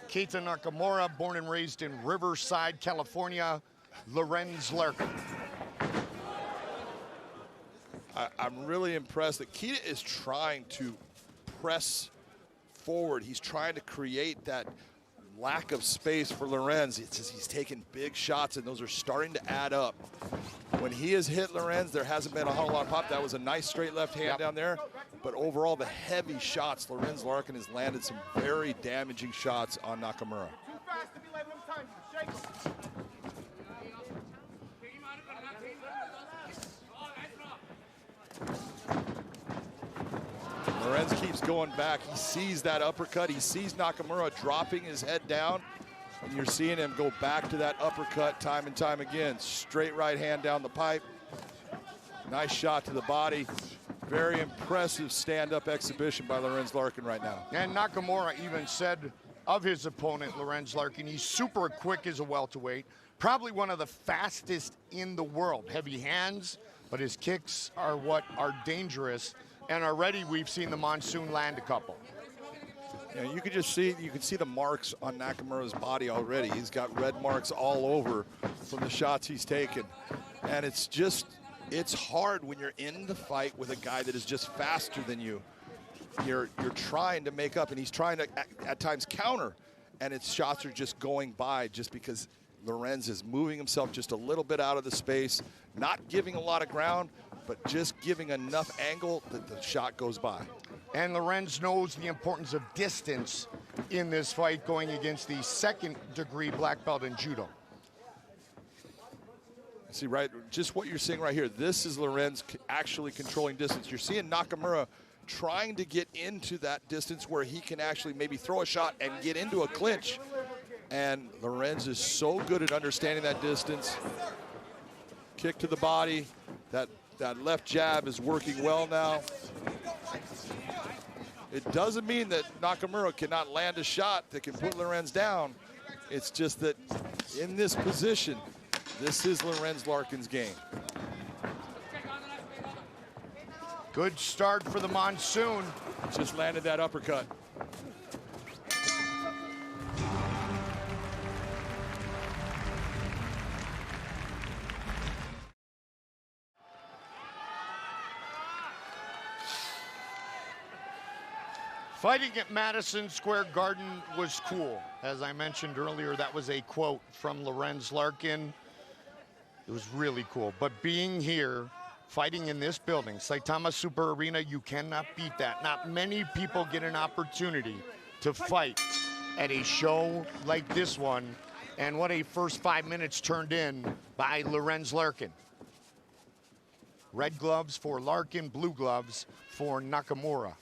Keita Nakamura, born and raised in Riverside, California, Lorenz Larkin. I'm really impressed that Keita is trying to press forward. He's trying to create that lack of space for Lorenz. He's taking big shots, and those are starting to add up. When he has hit Lorenz, there hasn't been a whole lot of pop. That was a nice straight left hand down there. But overall, the heavy shots, Lorenz Larkin has landed some very damaging shots on Nakamura. Lorenz keeps going back. He sees that uppercut. He sees Nakamura dropping his head down. And you're seeing him go back to that uppercut time and time again. Straight right hand down the pipe. Nice shot to the body. Very impressive stand-up exhibition by Lorenz Larkin right now. And Nakamura even said of his opponent, Lorenz Larkin, he's super quick as a welterweight. Probably one of the fastest in the world. Heavy hands, but his kicks are what are dangerous. And already we've seen the Monsoon land a couple. Yeah, you can see the marks on Nakamura's body already. He's got red marks all over from the shots he's taken. And it's hard when you're in the fight with a guy that is just faster than you. You're trying to make up, and he's trying to at times counter, and its shots are just going by just because Lorenz is moving himself just a little bit out of the space, not giving a lot of ground, but just giving enough angle that the shot goes by. And Lorenz knows the importance of distance in this fight, going against the second-degree black belt in judo. See, right, just what you're seeing right here, this is Lorenz actually controlling distance. You're seeing Nakamura trying to get into that distance where he can actually maybe throw a shot and get into a clinch. And Lorenz is so good at understanding that distance. Kick to the body. That left jab is working well now. It doesn't mean that Nakamura cannot land a shot that can put Lorenz down. It's just that in this position, this is Lorenz Larkin's game. Good start for the Monsoon. Just landed that uppercut. Fighting at Madison Square Garden was cool. As I mentioned earlier, that was a quote from Lorenz Larkin. It was really cool. But being here, fighting in this building, Saitama Super Arena, you cannot beat that. Not many people get an opportunity to fight at a show like this one. And what a first 5 minutes turned in by Lorenz Larkin. Red gloves for Larkin, blue gloves for Nakamura.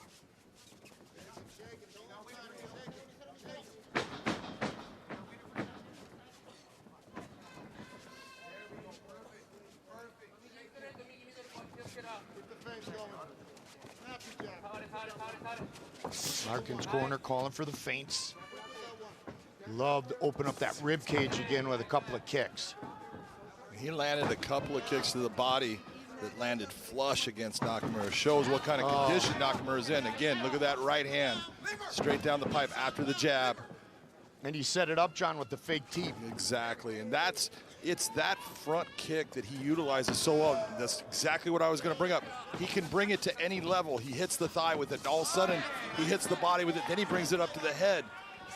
Larkin's corner calling for the feints. Love to open up that rib cage again with a couple of kicks. He landed a couple of kicks to the body that landed flush against Nakamura. Shows what kind of condition Nakamura's in. Again, look at that right hand. Straight down the pipe after the jab. And he set it up, John, with the fake teeth. Exactly, and it's that front kick that he utilizes so well. That's exactly what I was gonna bring up. He can bring it to any level. He hits the thigh with it. All of a sudden, he hits the body with it. Then he brings it up to the head.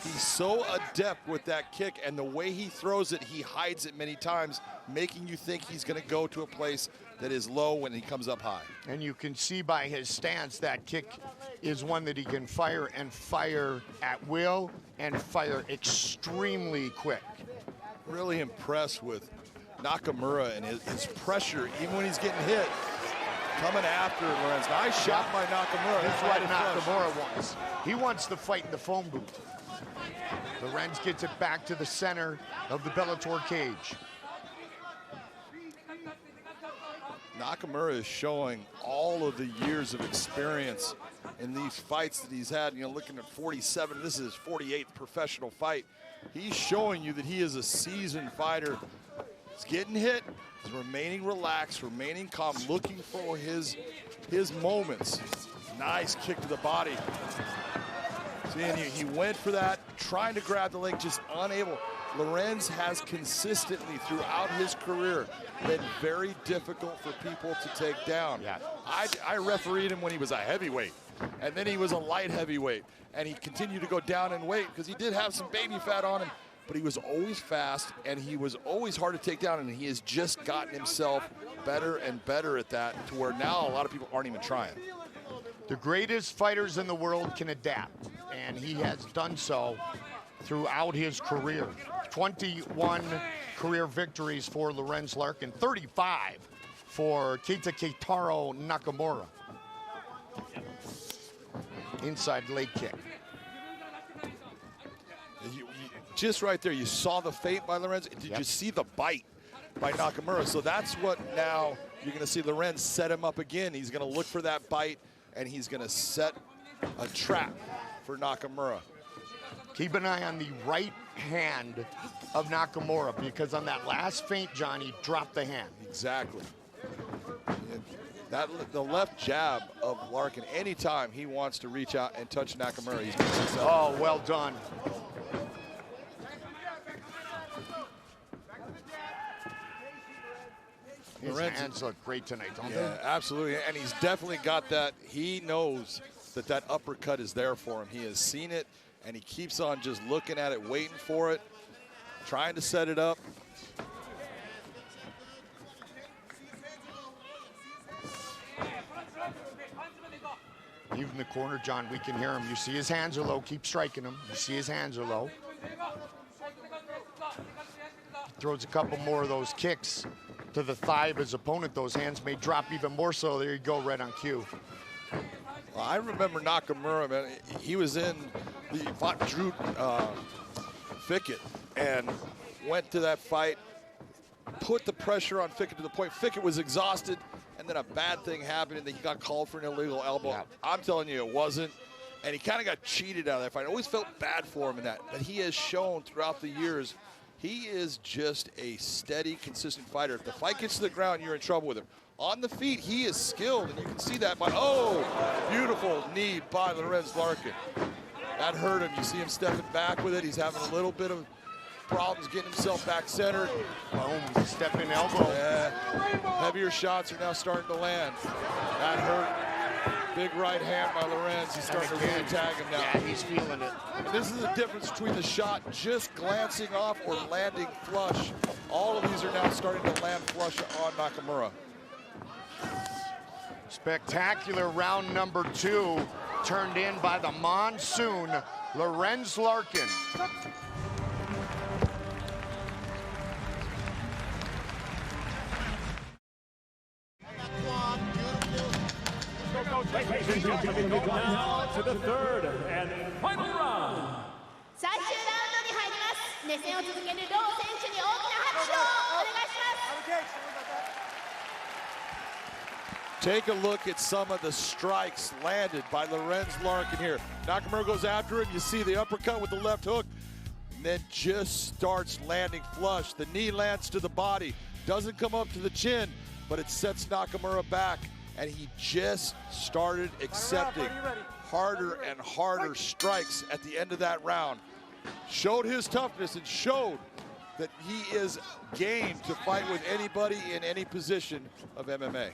He's so adept with that kick, and the way he throws it, he hides it many times, making you think he's gonna go to a place that is low when he comes up high. And you can see by his stance that kick is one that he can fire and fire at will and fire extremely quick. Really impressed with Nakamura and his pressure, even when he's getting hit, coming after Lorenz. Nice shot by Nakamura. That's what Nakamura wants. He wants the fight in the phone booth. Lorenz gets it back to the center of the Bellator cage. Nakamura is showing all of the years of experience in these fights that he's had. You know, looking at 47, this is his 48th professional fight. He's showing you that he is a seasoned fighter. He's getting hit, he's remaining relaxed, remaining calm, looking for his moments. Nice kick to the body. Seeing he went for that, trying to grab the leg, just unable. Lorenz has consistently throughout his career been very difficult for people to take down. Yeah. I refereed him when he was a heavyweight, and then he was a light heavyweight, and he continued to go down in weight because he did have some baby fat on him, but he was always fast, and he was always hard to take down, and he has just gotten himself better and better at that to where now a lot of people aren't even trying. The greatest fighters in the world can adapt, and he has done so throughout his career. 21 career victories for Lorenz Larkin, 35 for Keitaro Nakamura. Inside leg kick. Just right there, you saw the feint by Lorenz. Did you see the bite by Nakamura? So that's what now you're going to see Lorenz set him up again. He's going to look for that bite, and he's going to set a trap for Nakamura. Keep an eye on the right hand of Nakamura, because on that last feint, John, he dropped the hand. Exactly. The left jab of Larkin, anytime he wants to reach out and touch Nakamura, he's been successful. Oh, well done. His hands look great tonight, don't they? Yeah, absolutely, and he's definitely got that. He knows that uppercut is there for him. He has seen it, and he keeps on just looking at it, waiting for it, trying to set it up. Even in the corner, John, we can hear him. You see his hands are low, keep striking him. You see his hands are low. Throws a couple more of those kicks to the thigh of his opponent. Those hands may drop even more so. There you go, right on cue. Well, I remember Nakamura, man. He was in the fought Drew Fickett and went to that fight, put the pressure on Fickett to the point Fickett was exhausted, and then a bad thing happened, and then he got called for an illegal elbow. Yeah. I'm telling you, it wasn't. And he kind of got cheated out of that fight. I always felt bad for him in that. But he has shown throughout the years, he is just a steady, consistent fighter. If the fight gets to the ground, you're in trouble with him. On the feet, he is skilled, and you can see that by, oh, beautiful knee by Lorenz Larkin. That hurt him. You see him stepping back with it. He's having a little bit of problems getting himself back centered. Boom, stepping elbow. Yeah. Heavier shots are now starting to land. That hurt. Big right hand by Lorenz. He's starting to really tag him now. Yeah, he's feeling it. And this is the difference between the shot just glancing off or landing flush. All of these are now starting to land flush on Nakamura. Spectacular round number 2, turned in by the monsoon, Lorenz Larkin. Now to the third and final round. 最終ラウンドに入ります。熱戦を続ける両選手に大きな拍手をお願いします。Take a look at some of the strikes landed by Lorenz Larkin here. Nakamura goes after him. You see the uppercut with the left hook, and then just starts landing flush. The knee lands to the body, doesn't come up to the chin, but it sets Nakamura back, and he just started accepting harder and harder strikes at the end of that round. Showed his toughness and showed that he is game to fight with anybody in any position of MMA.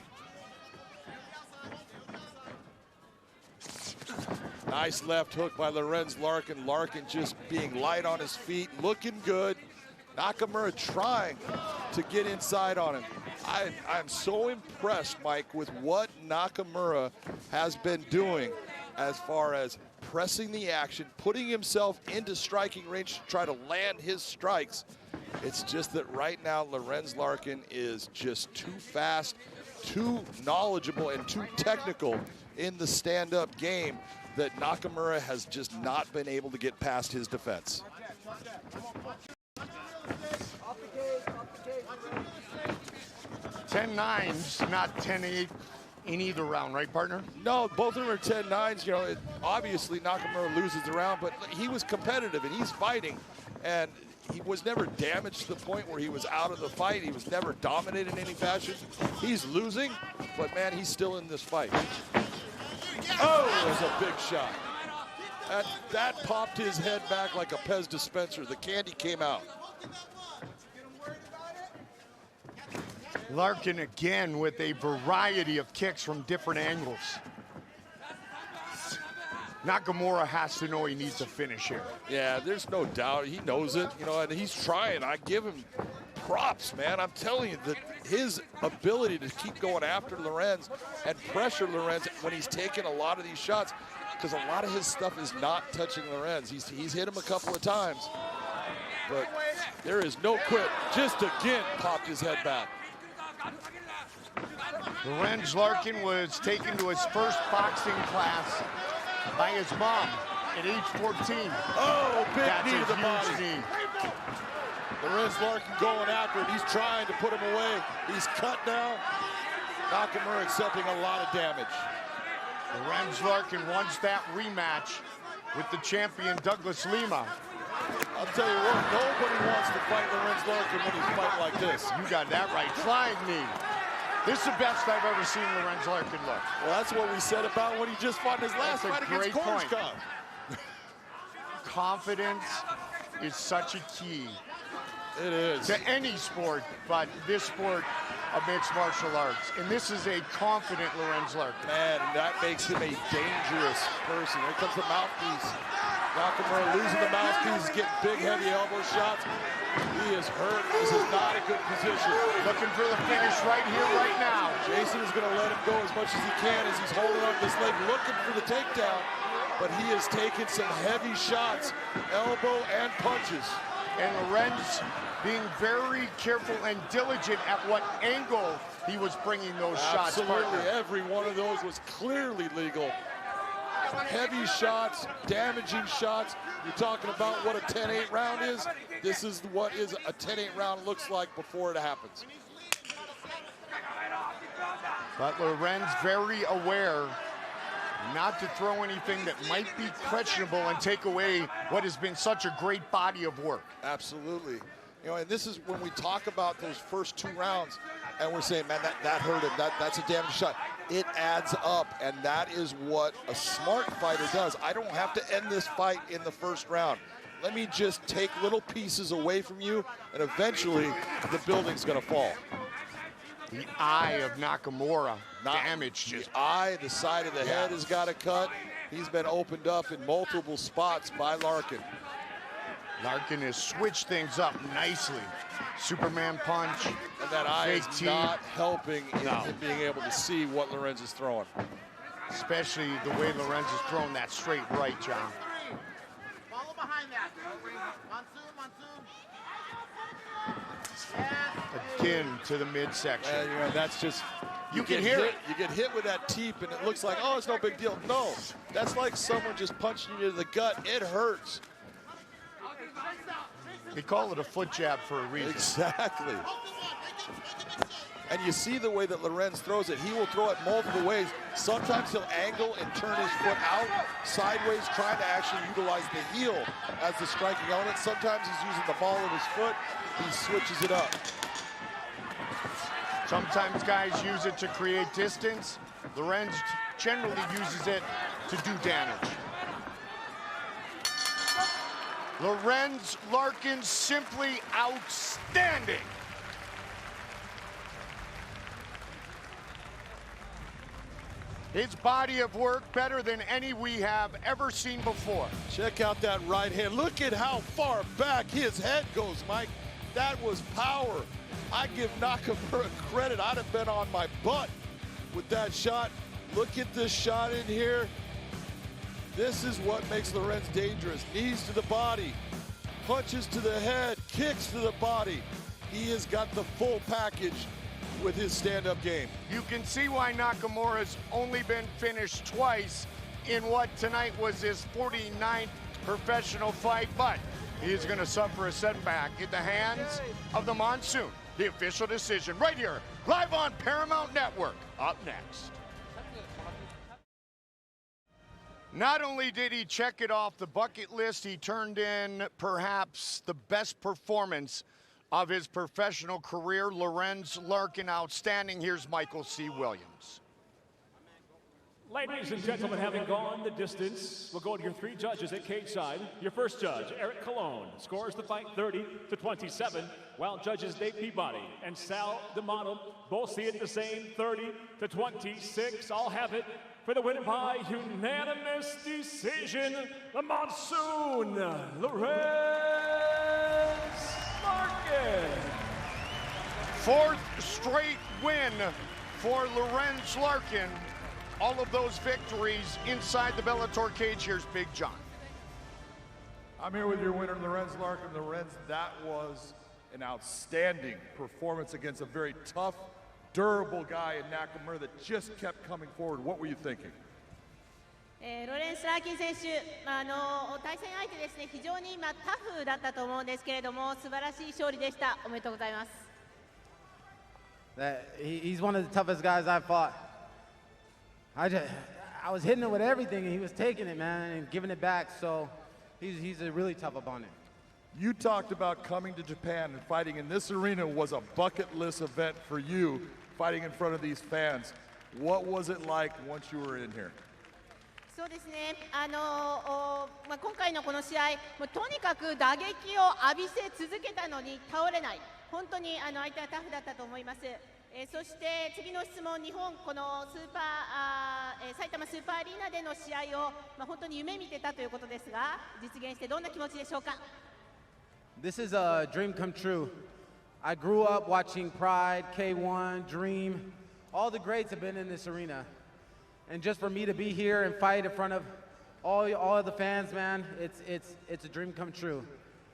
Nice left hook by Lorenz Larkin. Larkin just being light on his feet, looking good. Nakamura trying to get inside on him. I'm so impressed, Mike, with what Nakamura has been doing as far as pressing the action, putting himself into striking range to try to land his strikes. It's just that right now Lorenz Larkin is just too fast, too knowledgeable, and too technical in the stand-up game that Nakamura has just not been able to get past his defense. 10-9s, not 10-8 in either round, right, partner? No, both of them are 10-9s. You know, obviously Nakamura loses the round, but he was competitive and he's fighting, and he was never damaged to the point where he was out of the fight. He was never dominated in any fashion. He's losing, but man, he's still in this fight. Oh, there's a big shot. That popped his head back like a Pez dispenser. The candy came out. Larkin again with a variety of kicks from different angles. Nakamura has to know he needs a finish here. Yeah, there's no doubt. He knows it, you know, and he's trying. I give him props, man. I'm telling you that his ability to keep going after Lorenz and pressure Lorenz when he's taking a lot of these shots, because a lot of his stuff is not touching Lorenz. He's hit him a couple of times, but there is no quit. Just again popped his head back. Lorenz Larkin was taken to his first boxing class by his mom at age 14. Oh, big That's knee a to the huge body. knee. Lorenz Larkin going after it. He's trying to put him away. He's cut now. Nakamura accepting a lot of damage. Lorenz Larkin wants that rematch with the champion Douglas Lima. I'll tell you what, nobody wants to fight Lorenz Larkin when he's fighting like this. You got that right. Flying knee. This is the best I've ever seen Lorenz Larkin look. Well, that's what we said about when he just fought his last fight against Cruickshank. Confidence is such a key. It is. To any sport, but this sport of mixed martial arts. And this is a confident Lorenz Larkin. Man, and that makes him a dangerous person. Here comes the mouthpiece. Nakamura losing the mouthpiece, getting big, heavy elbow shots. He is hurt. This is not a good position. Looking for the finish right here, right now. Jason is going to let him go as much as he can as he's holding on to this leg, looking for the takedown. But he has taken some heavy shots, elbow and punches. And Lorenz being very careful and diligent at what angle he was bringing those shots. Absolutely, every one of those was clearly legal. Heavy shots, damaging shots. You're talking about what a 10-8 round is. This is what is a 10-8 round looks like before it happens. But Lorenz very aware not to throw anything that might be questionable and take away what has been such a great body of work. Absolutely. You know, and this is when we talk about those first 2 rounds and we're saying, man, that hurt him, that's a damage shot. It adds up, and that is what a smart fighter does. I don't have to end this fight in the first round. Let me just take little pieces away from you, and eventually the building's gonna fall. The eye of Nakamura damaged. The eye, the side of the head has got a cut. He's been opened up in multiple spots by Larkin. Larkin has switched things up nicely. Superman punch. And that eye is not helping in him being able to see what Lorenz is throwing. Especially the way Lorenz is throwing that straight right, John. Follow behind that. Again to the midsection. And that's just, you can hear it. You get hit with that teep and it looks like, oh, it's no big deal. No, that's like someone just punching you in the gut. It hurts. They call it a foot jab for a reason. Exactly. And you see the way that Lorenz throws it. He will throw it multiple ways. Sometimes he'll angle and turn his foot out sideways, trying to actually utilize the heel as the striking element. Sometimes he's using the ball of his foot. He switches it up. Sometimes guys use it to create distance. Lorenz generally uses it to do damage. Lorenz Larkin simply outstanding. His body of work better than any we have ever seen before. Check out that right hand. Look at how far back his head goes, Mike. That was power. I give Nakamura credit. I'd have been on my butt with that shot. Look at this shot in here. This is what makes Lorenz dangerous. Knees to the body, punches to the head, kicks to the body. He has got the full package with his stand-up game. You can see why Nakamura's only been finished twice in what tonight was his 49th professional fight, but he is going to suffer a setback in the hands of the Monsoon. The official decision right here, live on Paramount Network. Up next. Not only did he check it off the bucket list, he turned in perhaps the best performance of his professional career. Lorenz Larkin, outstanding. Here's Michael C. Williams. Ladies and gentlemen, having gone the distance, we'll go to your three judges at cage side. Your first judge, Eric Colon, scores the fight 30-27, while judges Nate Peabody and Sal D'Amato both see it the same, 30-26. I'll have it for the win by unanimous decision, the Monsoon, Lorenz Larkin. Fourth straight win for Lorenz Larkin. All of those victories inside the Bellator cage. Here's Big John. I'm here with your winner, Lorenz Larkin. Lorenz, that was an outstanding performance against a very tough, durable guy in Nakamura that just kept coming forward. What were you thinking? ロレンス・ラーキン選手、対戦相手ですね、非常にタフだったと思うんですけれども、素晴らしい勝利でした。おめでとうございます。He's one of the toughest guys I've fought. I was hitting it with everything, and he was taking it, man, and giving it back. So he's a really tough opponent. You talked about coming to Japan and fighting in this arena was a bucket list event for you, fighting in front of these fans. What was it like once you were in here? そうですね、今回のこの試合、とにかく打撃を浴びせ続けたのに倒れない、本当に相手はタフだったと思います。そして次の質問、日本、この埼玉スーパーアリーナでの試合を、本当に夢見てたということですが、実現してどんな気持ちでしょうか。This is a dream come true. I grew up watching Pride, K1, Dream. All the greats have been in this arena. And just for me to be here and fight in front of all of the fans, man, it's a dream come true.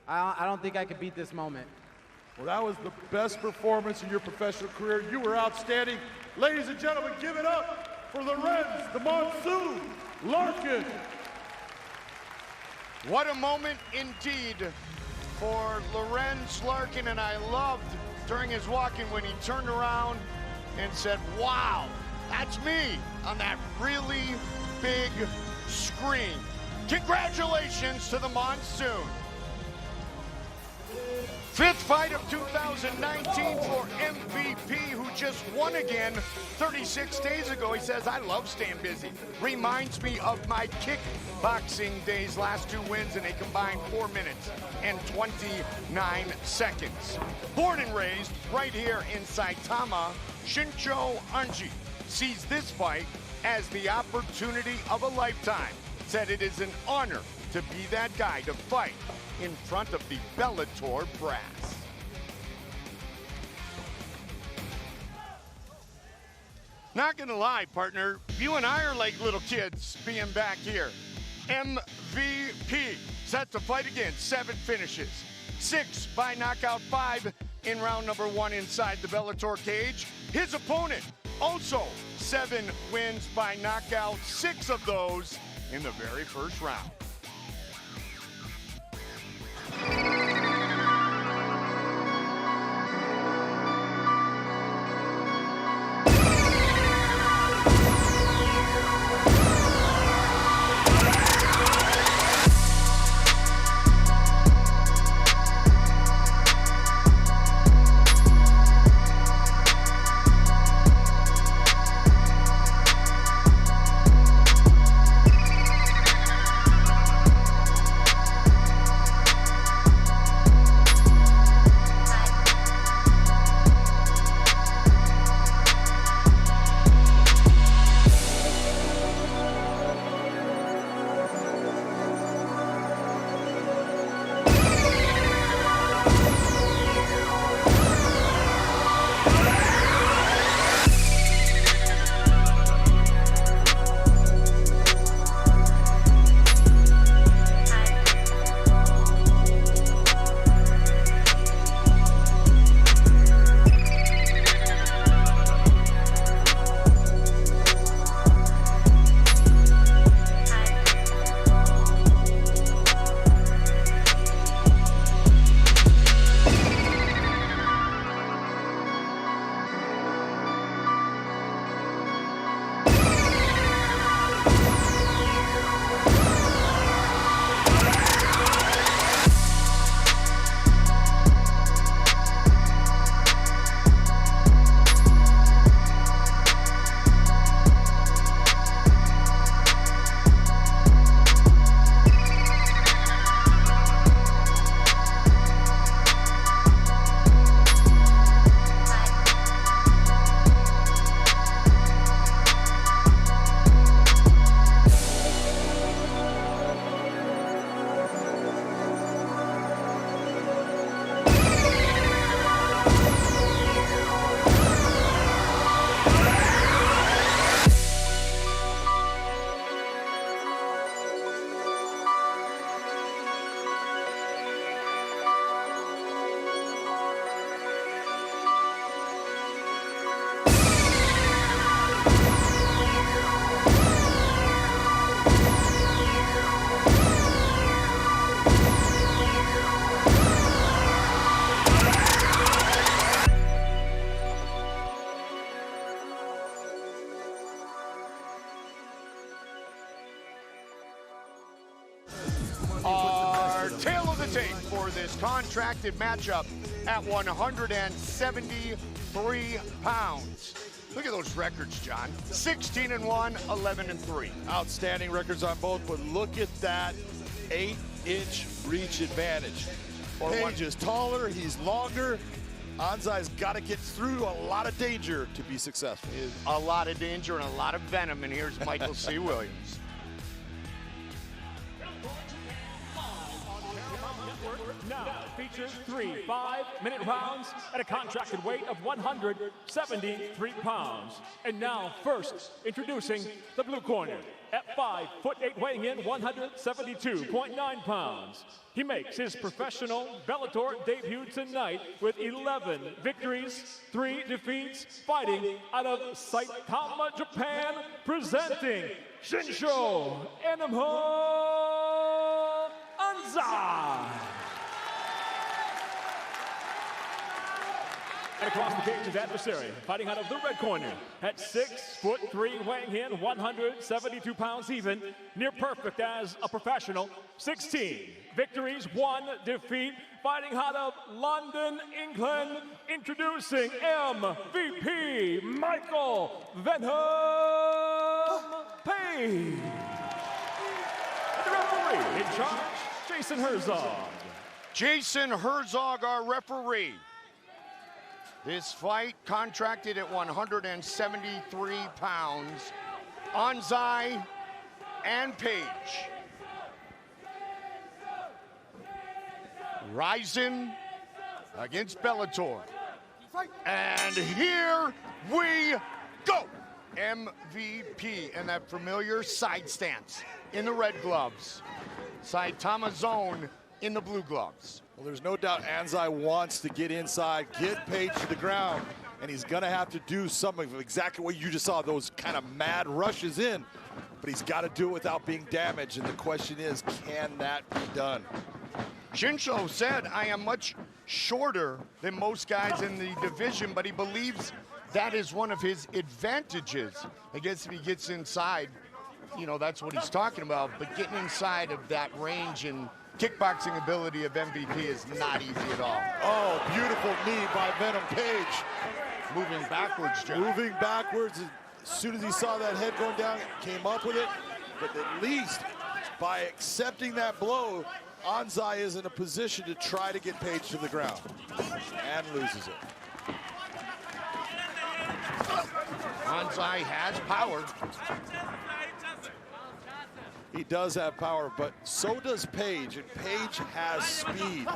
I don't think I could beat this moment. Well, that was the best performance in your professional career. You were outstanding. Ladies and gentlemen, give it up for Lorenz, the Monsoon, Larkin. What a moment indeed for Lorenz Larkin, and I loved during his walk-in when he turned around and said, wow, that's me on that really big screen. Congratulations to the Monsoon. Fifth fight of 2019 for MVP, who just won again 36 days ago. He says, I love staying busy. Reminds me of my kickboxing days, last two wins in a combined 4 minutes and 29 seconds. Born and raised right here in Saitama, Shincho Anji sees this fight as the opportunity of a lifetime. Said it is an honor to be that guy to fight in front of the Bellator brass. Not gonna lie, partner, you and I are like little kids being back here. MVP set to fight again, 7 finishes, 6 by knockout, 5 in round number 1 inside the Bellator cage. His opponent also 7 wins by knockout, 6 of those in the very first round. Our tail of the tape for this contracted matchup at 173 pounds. Look at those records, John. 16-1, 11-3. Outstanding records on both, but look at that 8-inch reach advantage. Paige is taller, he's longer. Anzai's got to get through a lot of danger to be successful. A lot of danger and a lot of venom, and here's Michael C. Williams. Now features 3 5-minute rounds at a contracted weight of 173 pounds. And now first introducing the blue corner at 5'8", weighing in 172.9 pounds. He makes his professional Bellator debut tonight with 11 victories, 3 defeats, fighting out of Saitama, Japan, presenting Shinsho Anzai. And across the cage, his adversary, fighting out of the red corner at 6'3", weighing in 172 pounds even, near perfect as a professional, 16 victories, 1 defeat, fighting out of London, England, introducing MVP Michael Venom Paige. And the referee in charge, Jason Herzog. Jason Herzog, our referee. This fight contracted at 173 pounds. Anzai and Paige. Rising against Bellator. And here we go. MVP and that familiar side stance in the red gloves. Saitama zone in the blue gloves. Well, there's no doubt Anzai wants to get inside, get Paige to the ground, and he's gonna have to do something of exactly what you just saw, those kind of mad rushes in, but he's got to do it without being damaged, and the question is, can that be done? Shinsho said, I am much shorter than most guys in the division, but he believes that is one of his advantages. I guess if he gets inside, you know, that's what he's talking about, but getting inside of that range and kickboxing ability of MVP is not easy at all. Oh, beautiful knee by Venom Paige. Moving backwards, John. Moving backwards. As soon as he saw that head going down, came up with it. But at least by accepting that blow, Anzai is in a position to try to get Paige to the ground. And loses it. Anzai has power. He does have power, but so does Paige, and Paige has speed.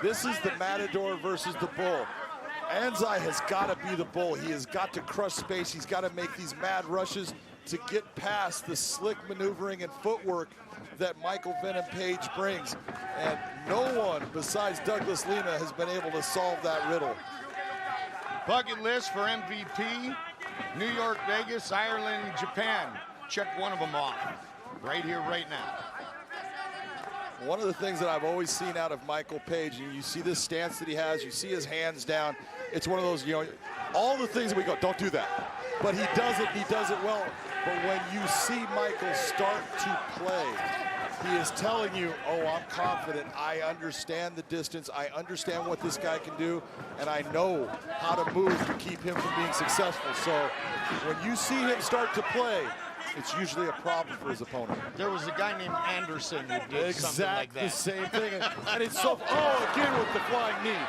This is the Matador versus the Bull. Anzai has got to be the Bull. He has got to crush space. He's got to make these mad rushes to get past the slick maneuvering and footwork that Michael Venom Paige brings. And no one besides Douglas Lima has been able to solve that riddle. Bucket list for MVP, New York, Vegas, Ireland, Japan. Check one of them off. Right here, right now. One of the things that I've always seen out of Michael Paige, and you see this stance that he has, you see his hands down. It's one of those, you know, all the things that we go, don't do that. But he does it well. But when you see Michael start to play, he is telling you, oh, I'm confident. I understand the distance. I understand what this guy can do. And I know how to move to keep him from being successful. So when you see him start to play, it's usually a problem for his opponent. There was a guy named Anderson who did something like that. Exactly the same thing. And it's so, oh, again with the flying knee.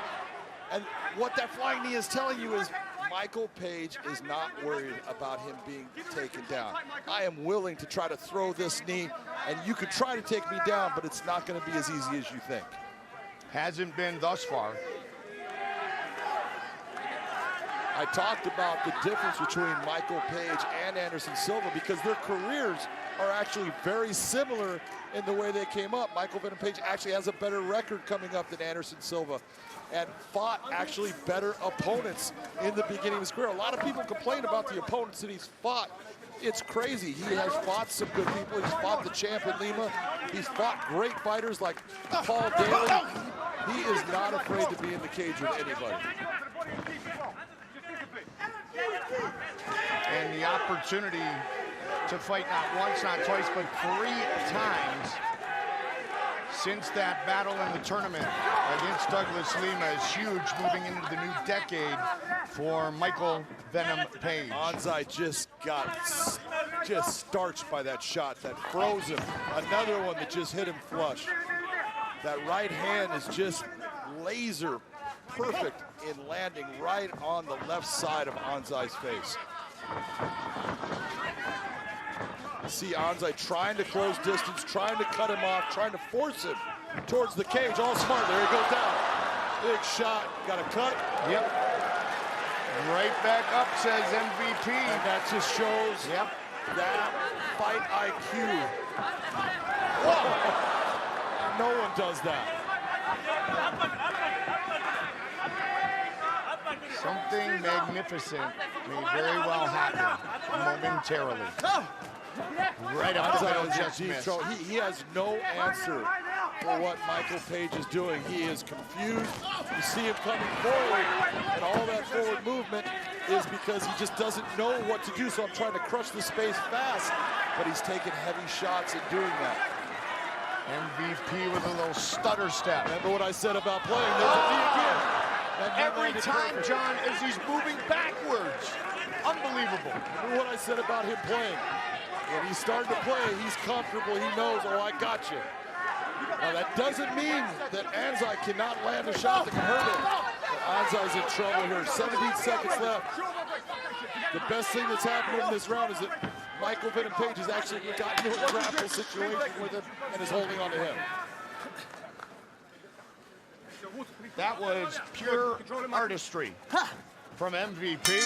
And what that flying knee is telling you is Michael Paige is not worried about him being taken down. I am willing to try to throw this knee, and you could try to take me down, but it's not going to be as easy as you think. Hasn't been thus far. I talked about the difference between Michael Paige and Anderson Silva because their careers are actually very similar in the way they came up. Michael Venom Paige actually has a better record coming up than Anderson Silva and fought actually better opponents in the beginning of his career. A lot of people complain about the opponents that he's fought. It's crazy. He has fought some good people. He's fought the champ in Lima. He's fought great fighters like Paul Daly. He is not afraid to be in the cage with anybody. And the opportunity to fight not once, not twice, but 3 times. since that battle in the tournament against Douglas Lima is huge moving into the new decade for Michael Venom Paige. Anzai just got starched by that shot that froze him. Another one that just hit him flush. That right hand is just laser perfect in landing right on the left side of Anzai's face. See Anzai trying to close distance, trying to cut him off, trying to force him towards the cage. All smart. There he goes down. Big shot. Got a cut. Yep. Right back up, says MVP. And that just shows that fight IQ. Whoa! No one does that. Something magnificent may very well happen momentarily. Right up the middle, just missed. He has no answer for what Michael Paige is doing. He is confused. You see him coming forward, and all that forward movement is because he just doesn't know what to do. So I'm trying to crush the space fast, but he's taking heavy shots in doing that. MVP with a little stutter step. Remember what I said about playing? There's a knee again. Every time, John, as he's moving backwards. Unbelievable. Remember what I said about him playing? When he's starting to play, he's comfortable. He knows, oh, I got you. Now, that doesn't mean that Anzai cannot land a shot that can hurt him. But Anzai's in trouble here. 17 seconds left. The best thing that's happened in this round is that Michael Venom Paige has actually gotten into a grapple situation with him and is holding on to him. That was pure artistry from MVP.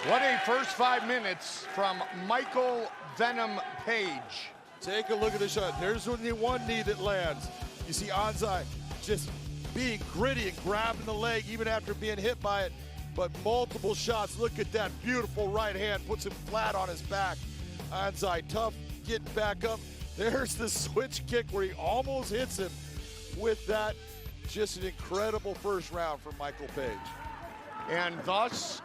What a first 5 minutes from Michael Venom Paige. Take a look at the shot. There's the one knee that lands. You see Anzai just being gritty and grabbing the leg even after being hit by it. But multiple shots. Look at that beautiful right hand. Puts him flat on his back. Anzai tough, getting back up. There's the switch kick where he almost hits him with that. Just an incredible first round for Michael Paige. And thus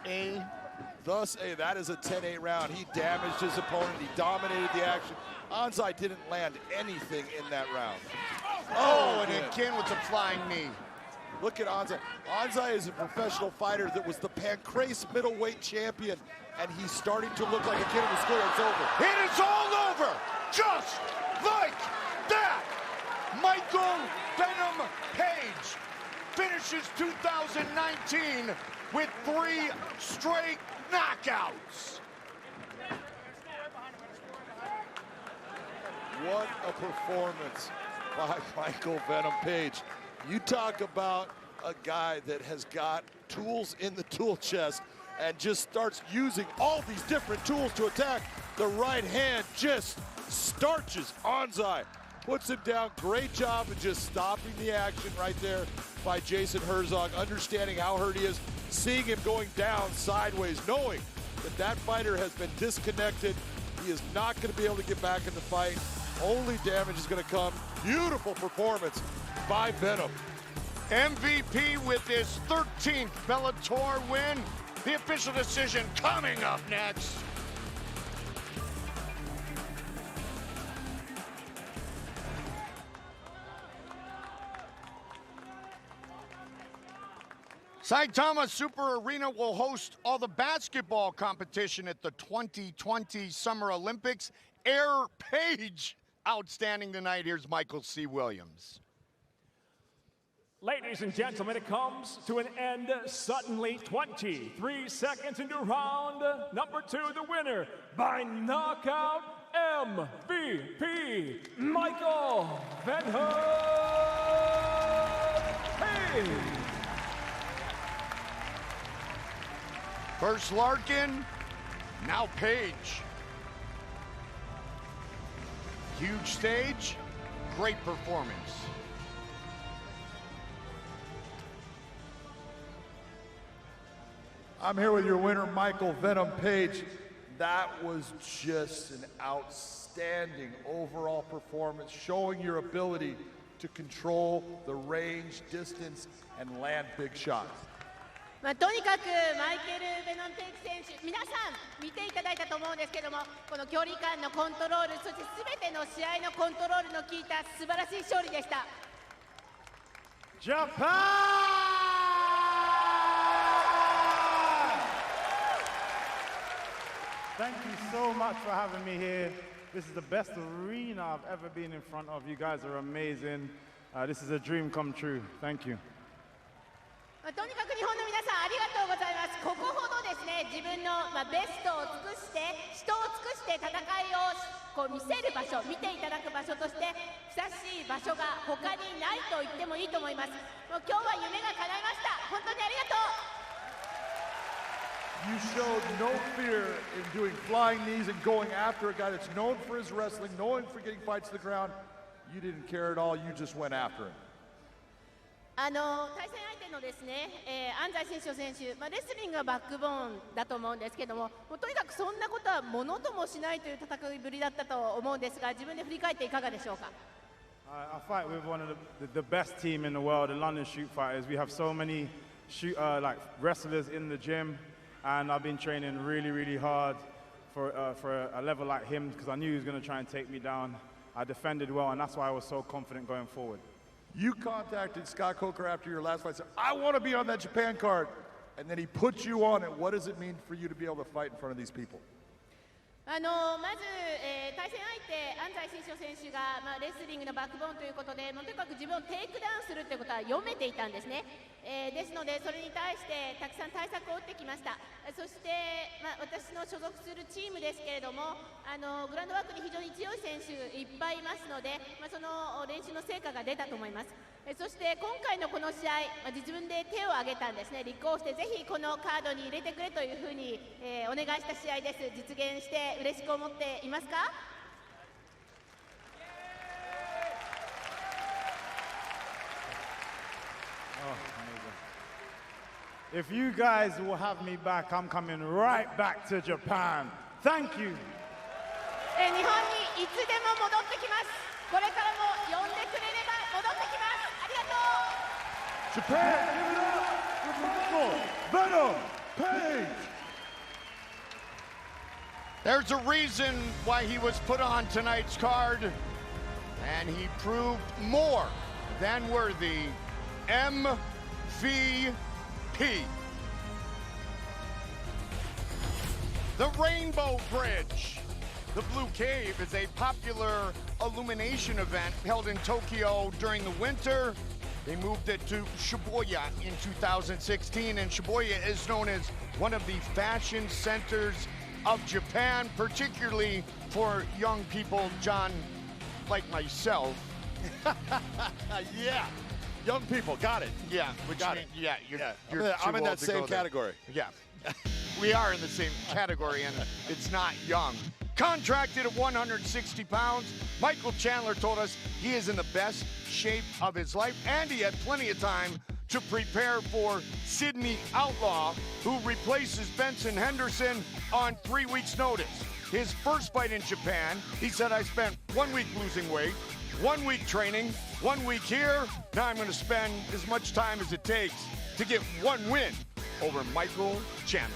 that is a 10-8 round. He damaged his opponent. He dominated the action. Anzai didn't land anything in that round. Oh, and again with the flying knee. Look at Anzai. Anzai is a professional fighter that was the Pancrase middleweight champion, and he's starting to look like a kid in the school. It's over. It is all over, just like that. Michael Venom Paige finishes 2019 with 3 straight knockouts. What a performance by Michael Venom Paige. You talk about a guy that has got tools in the tool chest and just starts using all these different tools to attack. The right hand just starches Anzai, puts him down. Great job of just stopping the action right there by Jason Herzog, understanding how hurt he is, seeing him going down sideways, knowing that that fighter has been disconnected. He is not going to be able to get back in the fight. Only damage is going to come. Beautiful performance by Venom. MVP with his 13th Bellator win. The official decision coming up next. Saitama Super Arena will host all the basketball competition at the 2020 Summer Olympics. Air Paige outstanding tonight. Here's Michael C. Williams. Ladies and gentlemen, it comes to an end suddenly. 23 seconds into round number 2. The winner by knockout, MVP Michael Venom Paige. First Larkin, now Paige. Huge stage, great performance. I'm here with your winner, Michael Venom Paige. That was just an outstanding overall performance, showing your ability to control the range, distance, and land big shots. とにかくマイケル・ベノンテイク選手、皆さん見ていただいたと思うんですけども、この距離感のコントロール、そして全ての試合のコントロールの効いた素晴らしい勝利でした。Japan! Thank you so much for having me here. This is the best arena I've ever been in front of. You guys are amazing. This is a dream come true. Thank you. とにかく日本の皆さんありがとうございます。ここほどですね、自分のベストを尽くして、人を尽くして戦いをこう見せる場所、見ていただく場所としてふさわしい場所が他にないと言ってもいいと思います。もう今日は夢が叶いました。本当にありがとう。You showed no fear in doing flying knees and going after a guy that's known for his wrestling, known for getting fights to the ground. You didn't care at all. You just went after him. 対戦相手のですね、安西選手、レスリングがバックボーンだと思うんですけども、とにかくそんなことはものともしないという戦いぶりだったと思うんですが、自分で振り返っていかがでしょうか。I fight with one of the best team in the world, the London Shoot Fighters. We have so many like wrestlers in the gym, and I've been training really, really hard for a level like him because I knew he was going to try and take me down. I defended well, and that's why I was so confident going forward. You contacted Scott Coker after your last fight, said, I want to be on that Japan card, and then he put you on it. What does it mean for you to be able to fight in front of these people? まず、対戦相手、安西選手が、レスリングのバックボーンということで、とにかく自分をテイクダウンするということは読めていたんですね。ですので、それに対してたくさん対策を打ってきました。そして、私の所属するチームですけれども、グラウンドワークに非常に強い選手いっぱいいますので、その練習の成果が出たと思います。そして今回のこの試合、自分で手を挙げたんですね。立候補してぜひこのカードに入れてくれというふうに、お願いした試合です。実現して嬉しく思っていますか？If you guys will have me back, I'm coming right back to Japan. Thank you. 日本にいつでも戻ってきます。これからも呼んでくれれば戻ってきます。ありがとう。Japan, give it up for Michael Venom Paige. There's a reason why he was put on tonight's card, and he proved more than worthy. MVP. The Rainbow Bridge. The Blue Cave is a popular illumination event held in Tokyo during the winter. They moved it to Shibuya in 2016, and Shibuya is known as one of the fashion centers of Japan, particularly for young people, John, like myself. Yeah, young people, got it. Yeah, got it. Yeah, I'm in that same category. Yeah, we are in the same category, and it's not young. Contracted at 160 pounds, Michael Chandler told us he is in the best shape of his life, and he had plenty of time to prepare for Sydney Outlaw, who replaces Benson Henderson on 3 weeks' notice. His first fight in Japan, he said, I spent 1 week losing weight, 1 week training, 1 week here. Now I'm going to spend as much time as it takes to get one win over Michael Chandler.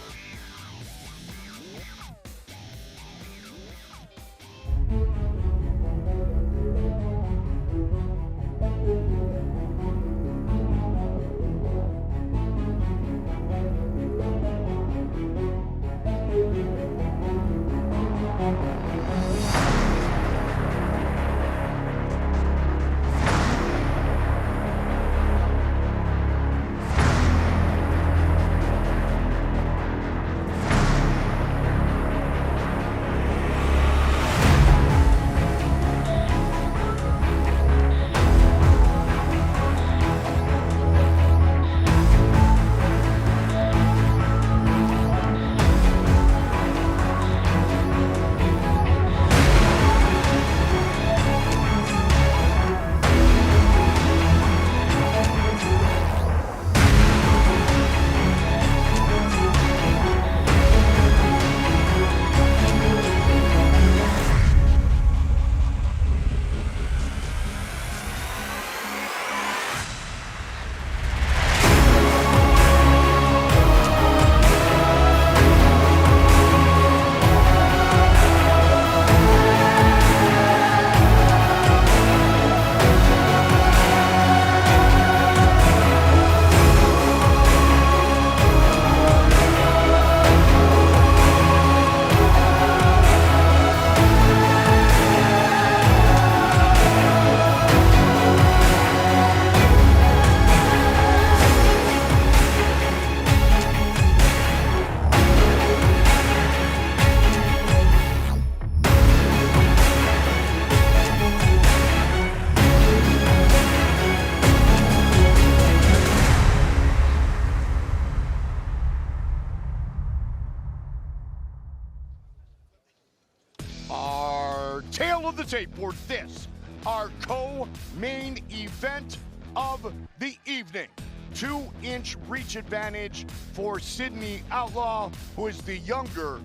tail of the tape for this, our co-main event of the evening. 2-inch reach advantage for Sydney Outlaw, who is the younger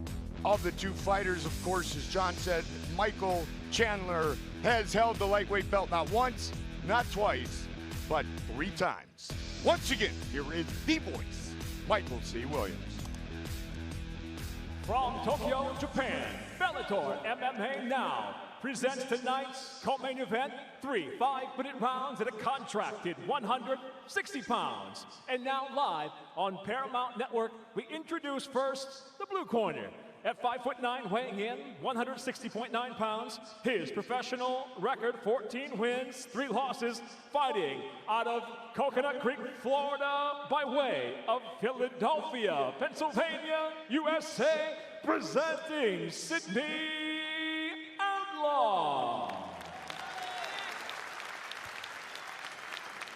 of the two fighters. Of course, as John said, Michael Chandler has held the lightweight belt not once, not twice, but 3 times. Once again, here is the voice, Michael C. Williams. From Tokyo, Japan, Bellator MMA Now presents tonight's co-main event, 3 5-minute rounds at a contracted 160 pounds. And now live on Paramount Network, we introduce first the blue corner. At 5'9", weighing in 160.9 pounds, his professional record 14 wins, 3 losses, fighting out of Coconut Creek, Florida, by way of Philadelphia, Pennsylvania, USA, presenting Sydney Outlaw.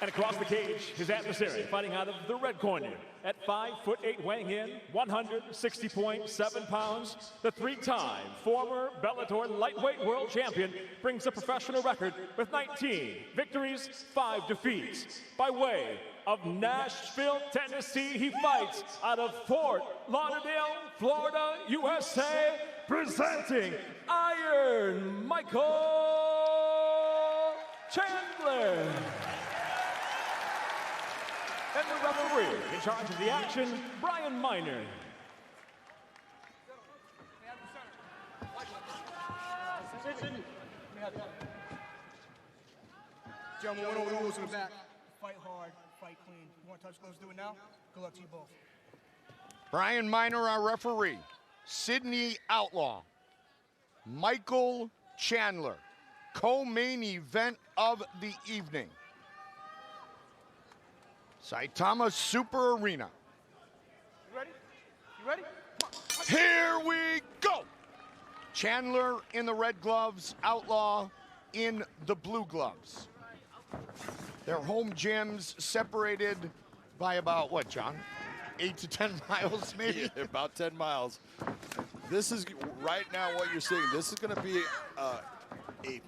And across the cage, his adversary, fighting out of the red corner. At 5'8", weighing in 160.7 pounds, the 3-time former Bellator lightweight world champion brings a professional record with 19 victories, 5 defeats. By way of Nashville, Tennessee, he fights out of Fort Lauderdale, Florida, USA, presenting Iron Michael Chandler. And the referee in charge of the action, Brian Miner. Gentlemen, went over the rules in the back. Fight hard, fight clean. You want to touch gloves, do it now. Good luck to you both. Brian Miner, our referee. Sydney Outlaw. Michael Chandler. Co-main event of the evening. Saitama Super Arena. You ready? You ready? Here we go. Chandler in the red gloves, Outlaw in the blue gloves. Their home gyms separated by about, what, John? 8 to 10 miles, maybe? Yeah, about 10 miles. This is, right now, what you're seeing, this is going to be a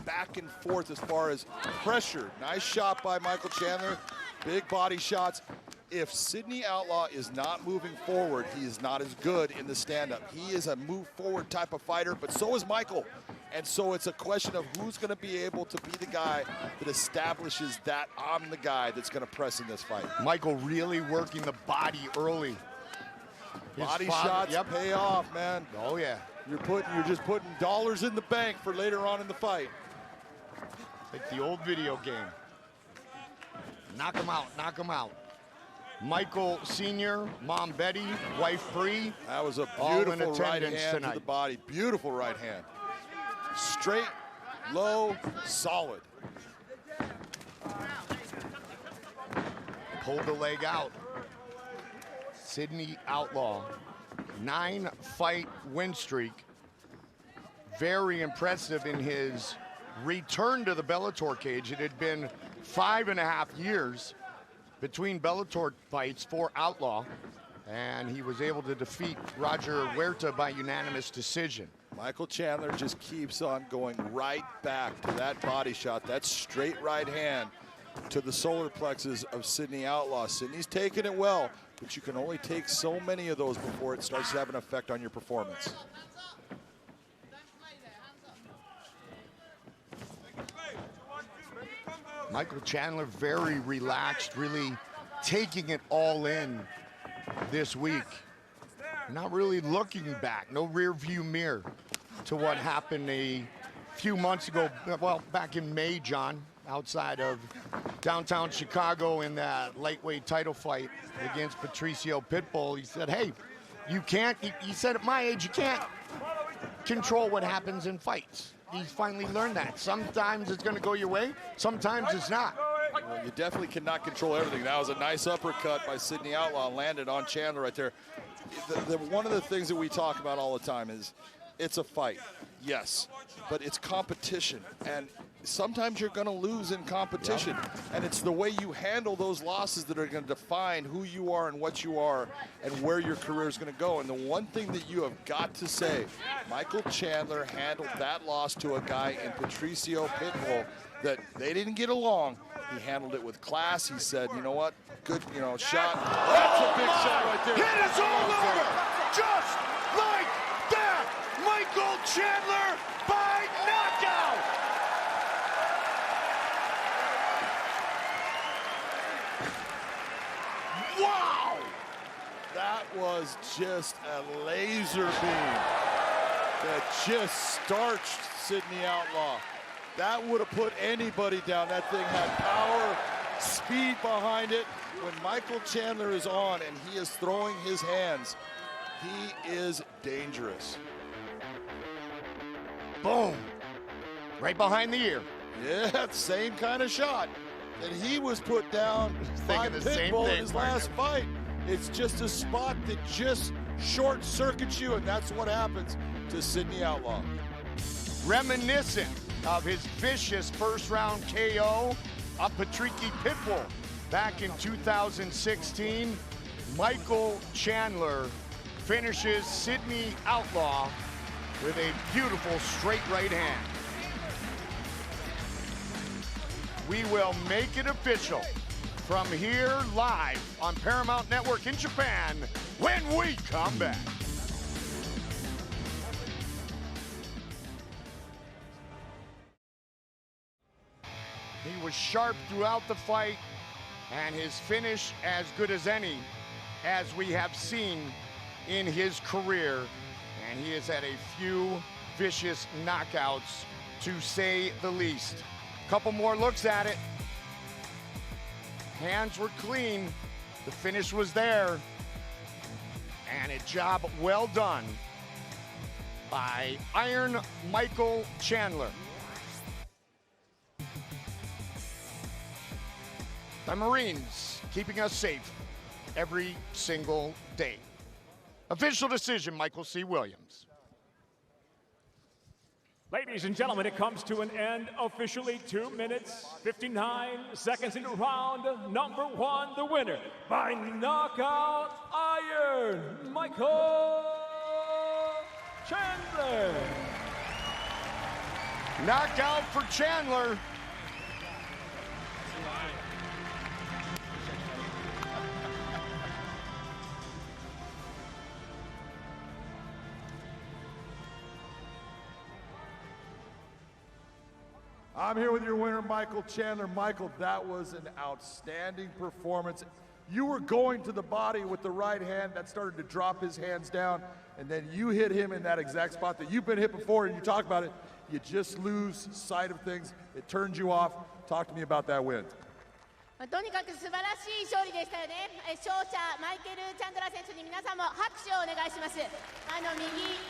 back and forth as far as pressure. Nice shot by Michael Chandler. Big body shots. If Sydney Outlaw is not moving forward, he is not as good in the stand-up. He is a move-forward type of fighter, but so is Michael. And so it's a question of who's going to be able to be the guy that establishes that I'm the guy that's going to press in this fight. Michael really working the body early. Body shots pay off, man. Oh, yeah. You're just putting dollars in the bank for later on in the fight. Like the old video game. Knock him out, knock him out. Michael Sr., Mom Betty, wife Bree. That was a beautiful right hand to the body. Beautiful right hand. Straight, low, solid. Pulled the leg out. Sydney Outlaw, 9-fight win streak. Very impressive in his return to the Bellator cage. It had been 5.5 years between Bellator fights for Outlaw, and he was able to defeat Roger Huerta by unanimous decision. Michael Chandler just keeps on going right back to that body shot, that straight right hand to the solar plexus of Sydney Outlaw. Sydney's taking it well, but you can only take so many of those before it starts to have an effect on your performance. Michael Chandler very relaxed, really taking it all in this week. Not really looking back, no rear view mirror to what happened a few months ago, well, back in May, John, outside of downtown Chicago in that lightweight title fight against Patricio Pitbull. He said, hey, you can't, he said at my age, you can't control what happens in fights. He's finally learned that. Sometimes it's going to go your way, sometimes it's not. Well, you definitely cannot control everything. That was a nice uppercut by Sydney Outlaw, landed on Chandler right there. One of the things that we talk about all the time is it's a fight. Yes, but it's competition, and sometimes you're going to lose in competition, and it's the way you handle those losses that are going to define who you are and what you are and where your career is going to go. And the one thing that you have got to say, Michael Chandler handled that loss to a guy in Patricio Pitbull that they didn't get along. He handled it with class. He said, you know what, good, shot. That's a big shot right there. It is all over, just like that. Michael Chandler by knockout. Wow! That was just a laser beam that just starched Sidney Outlaw. That would have put anybody down. That thing had power, speed behind it. When Michael Chandler is on and he is throwing his hands, he is dangerous. Boom. Right behind the ear. Yeah, same kind of shot that he was put down by Pitbull in his last fight. It's just a spot that just short circuits you, and that's what happens to Sidney Outlaw. Reminiscent of his vicious first-round KO of Patricio Pitbull back in 2016, Michael Chandler finishes Sidney Outlaw with a beautiful straight right hand. We will make it official from here live on Paramount Network in Japan when we come back. He was sharp throughout the fight, and his finish as good as any, as we have seen in his career. And he has had a few vicious knockouts, to say the least. Couple more looks at it. Hands were clean. The finish was there. And a job well done by Iron Michael Chandler. The Marines keeping us safe every single day. Official decision, Michael C. Williams. Ladies and gentlemen, it comes to an end officially. 2 minutes, 59 seconds into round number 1. The winner by knockout, Iron Michael Chandler. Knockout for Chandler. I'm here with your winner, Michael Chandler. Michael, that was an outstanding performance. You were going to the body with the right hand. That started to drop his hands down, and then you hit him in that exact spot that you've been hit before, and you talk about it. You just lose sight of things. It turns you off. Talk to me about that win. とにかく素晴らしい勝利でしたよね。勝者マイケル・チャンドラー選手に皆さんも拍手をお願いします。右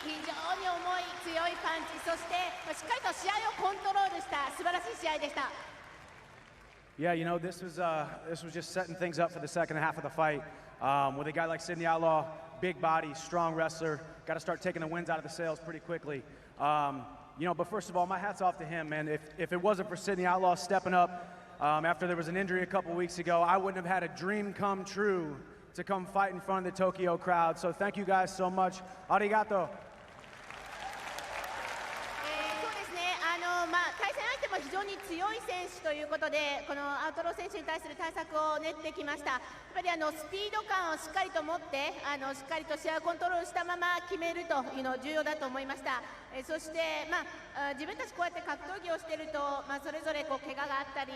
非常に重い強いパンチ、そしてしっかりと試合をコントロールした素晴らしい試合でした。Yeah, you know, this was just setting things up for the second half of the fight. With a guy like Sidney Outlaw, big body, strong wrestler, got to start taking the wins out of the sails pretty quickly. You know, but first of all, my hat's off to him, man. If it wasn't for Sidney Outlaw stepping up after there was an injury a couple weeks ago, I wouldn't have had a dream come true to come fight in front of the Tokyo crowd. So thank you guys so much. Arigato. 対戦相手も非常に強い選手ということで、このアウトロー選手に対する対策を練ってきました。やっぱりスピード感をしっかりと持って、しっかりと試合をコントロールしたまま決めるというの重要だと思いました。そして、自分たちこうやって格闘技をしていると、それぞれ怪我があったり、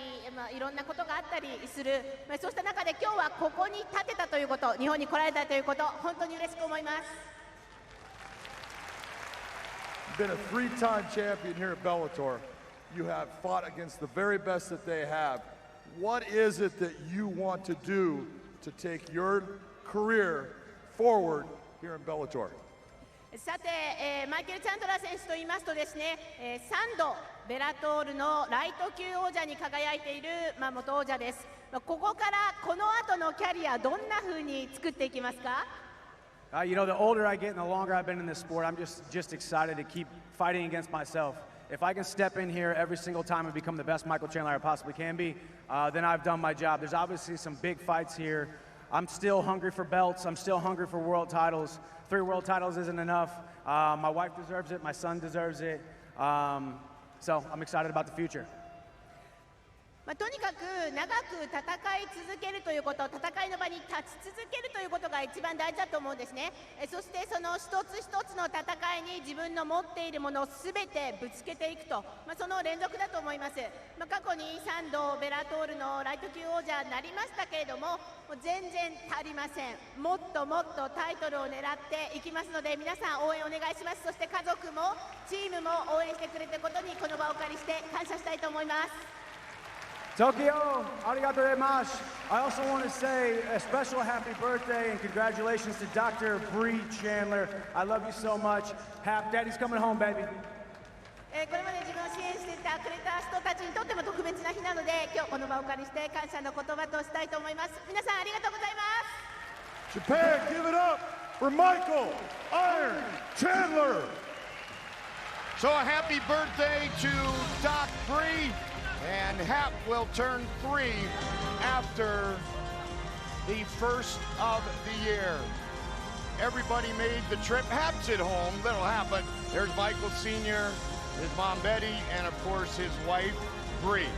いろんなことがあったりする、そうした中で今日はここに立てたということ、日本に来られたということ、本当に嬉しく思います。Been a 3-time champion here at Bellator. You have fought against the very best that they have. What is it that you want to do to take your career forward here in Bellator? さて、マイケル・チャンドラー選手と言いますとですね、3度ベラトールのライト級王者に輝いている、元王者です。ここからこの後のキャリアどんな風に作っていきますか？ You know, the older I get and the longer I've been in this sport, I'm just excited to keep fighting against myself. If I can step in here every single time and become the best Michael Chandler I possibly can be, then I've done my job. There's obviously some big fights here. I'm still hungry for belts. I'm still hungry for world titles. 3 world titles isn't enough. My wife deserves it. My son deserves it. So I'm excited about the future. とにかく長く戦い続けるということ、戦いの場に立ち続けるということが一番大事だと思うんですね。そしてその一つ一つの戦いに自分の持っているものを全てぶつけていくと、その連続だと思います。過去に3度ベラトールのライト級王者になりましたけれども、全然足りません。もっともっとタイトルを狙っていきますので、皆さん応援お願いします。そして家族もチームも応援してくれたことにこの場をお借りして感謝したいと思います。Tokyo, arigatou gozaimasu. I also want to say a special happy birthday and congratulations to Dr. Bree Chandler. I love you so much. Daddy's coming home, baby. これまで自分を支援してくれた人たちにとっても特別な日なので、今日この場をお借りして感謝の言葉としたいと思います。皆さんありがとうございます。Japan, give it up for Michael Iron Chandler. So a happy birthday to Doc Bree. And Hap will turn 3 after the first of the year. Everybody made the trip. Hap's at home. That'll happen. There's Michael Sr., his mom Betty, and of course his wife Bree.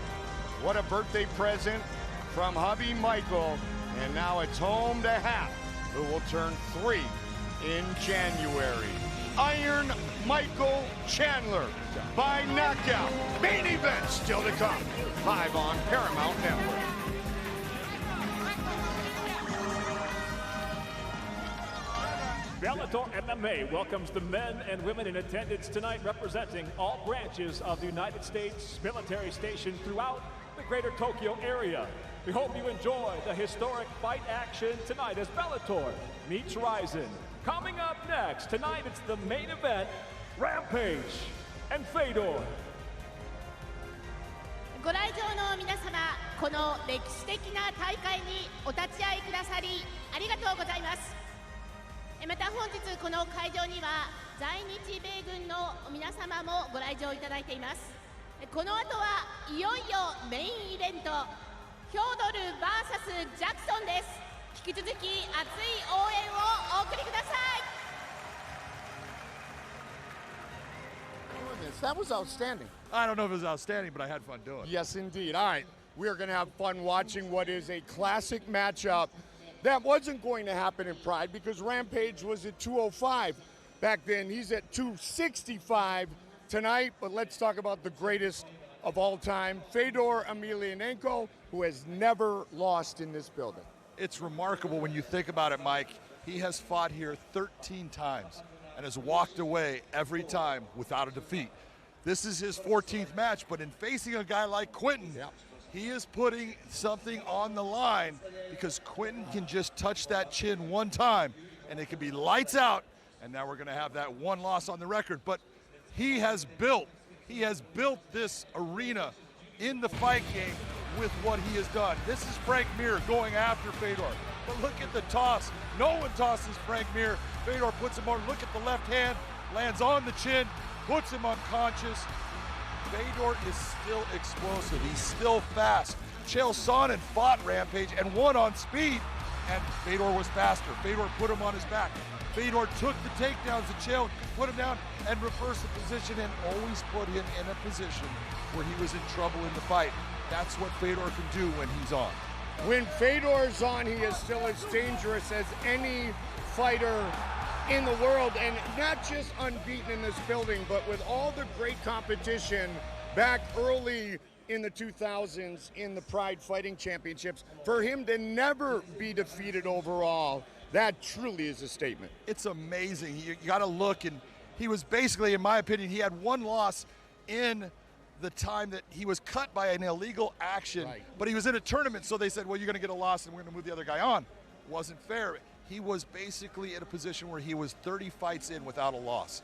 What a birthday present from hubby Michael. And now it's home to Hap, who will turn 3 in January. Iron Michael Chandler by knockout. Main event still to come. Live on Paramount Network. Bellator MMA welcomes the men and women in attendance tonight representing all branches of the United States military stationed throughout the greater Tokyo area. We hope you enjoy the historic fight action tonight as Bellator meets Ryzen. Coming up next, tonight it's the main event, Rampage and Fedor. ご来場の皆様、この歴史的な大会にお立ち会いくださりありがとうございます。また本日この会場には在日米軍の皆様もご来場いただいています。この後はいよいよメインイベント、ヒョードル VS ジャクソンです。引き続き熱い応援をお送りください。That was outstanding. I don't know if it was outstanding, but I had fun doing it. Yes, indeed. All right, we are going to have fun watching what is a classic matchup that wasn't going to happen in Pride because Rampage was at 205 back then. He's at 265 tonight, but let's talk about the greatest of all time, Fedor Emelianenko, who has never lost in this building. It's remarkable when you think about it, Mike. He has fought here 13 times and has walked away every time without a defeat. This is his 14th match, but in facing a guy like Quinton, he is putting something on the line because Quinton can just touch that chin one time and it can be lights out, and now we're going to have that one loss on the record. But he has built this arena in the fight game with what he has done. This is Frank Mir going after Fedor. But look at the toss. No one tosses Frank Mir. Fedor puts him on. Look at the left hand. Lands on the chin. Puts him unconscious. Fedor is still explosive. He's still fast. Chael Sonnen fought Rampage and won on speed. And Fedor was faster. Fedor put him on his back. Fedor took the takedowns to Chael, put him down, and reversed the position and always put him in a position where he was in trouble in the fight. That's what Fedor can do when he's on. When Fedor's on, he is still as dangerous as any fighter in the world, and not just unbeaten in this building, but with all the great competition back early in the 2000s in the Pride Fighting Championships, for him to never be defeated overall, that truly is a statement. It's amazing. You got to look, and he was basically, in my opinion, he had one loss in the time that he was cut by an illegal action, but he was in a tournament, so they said, well, you're going to get a loss and we're going to move the other guy on. Wasn't fair. He was basically in a position where he was 30 fights in without a loss.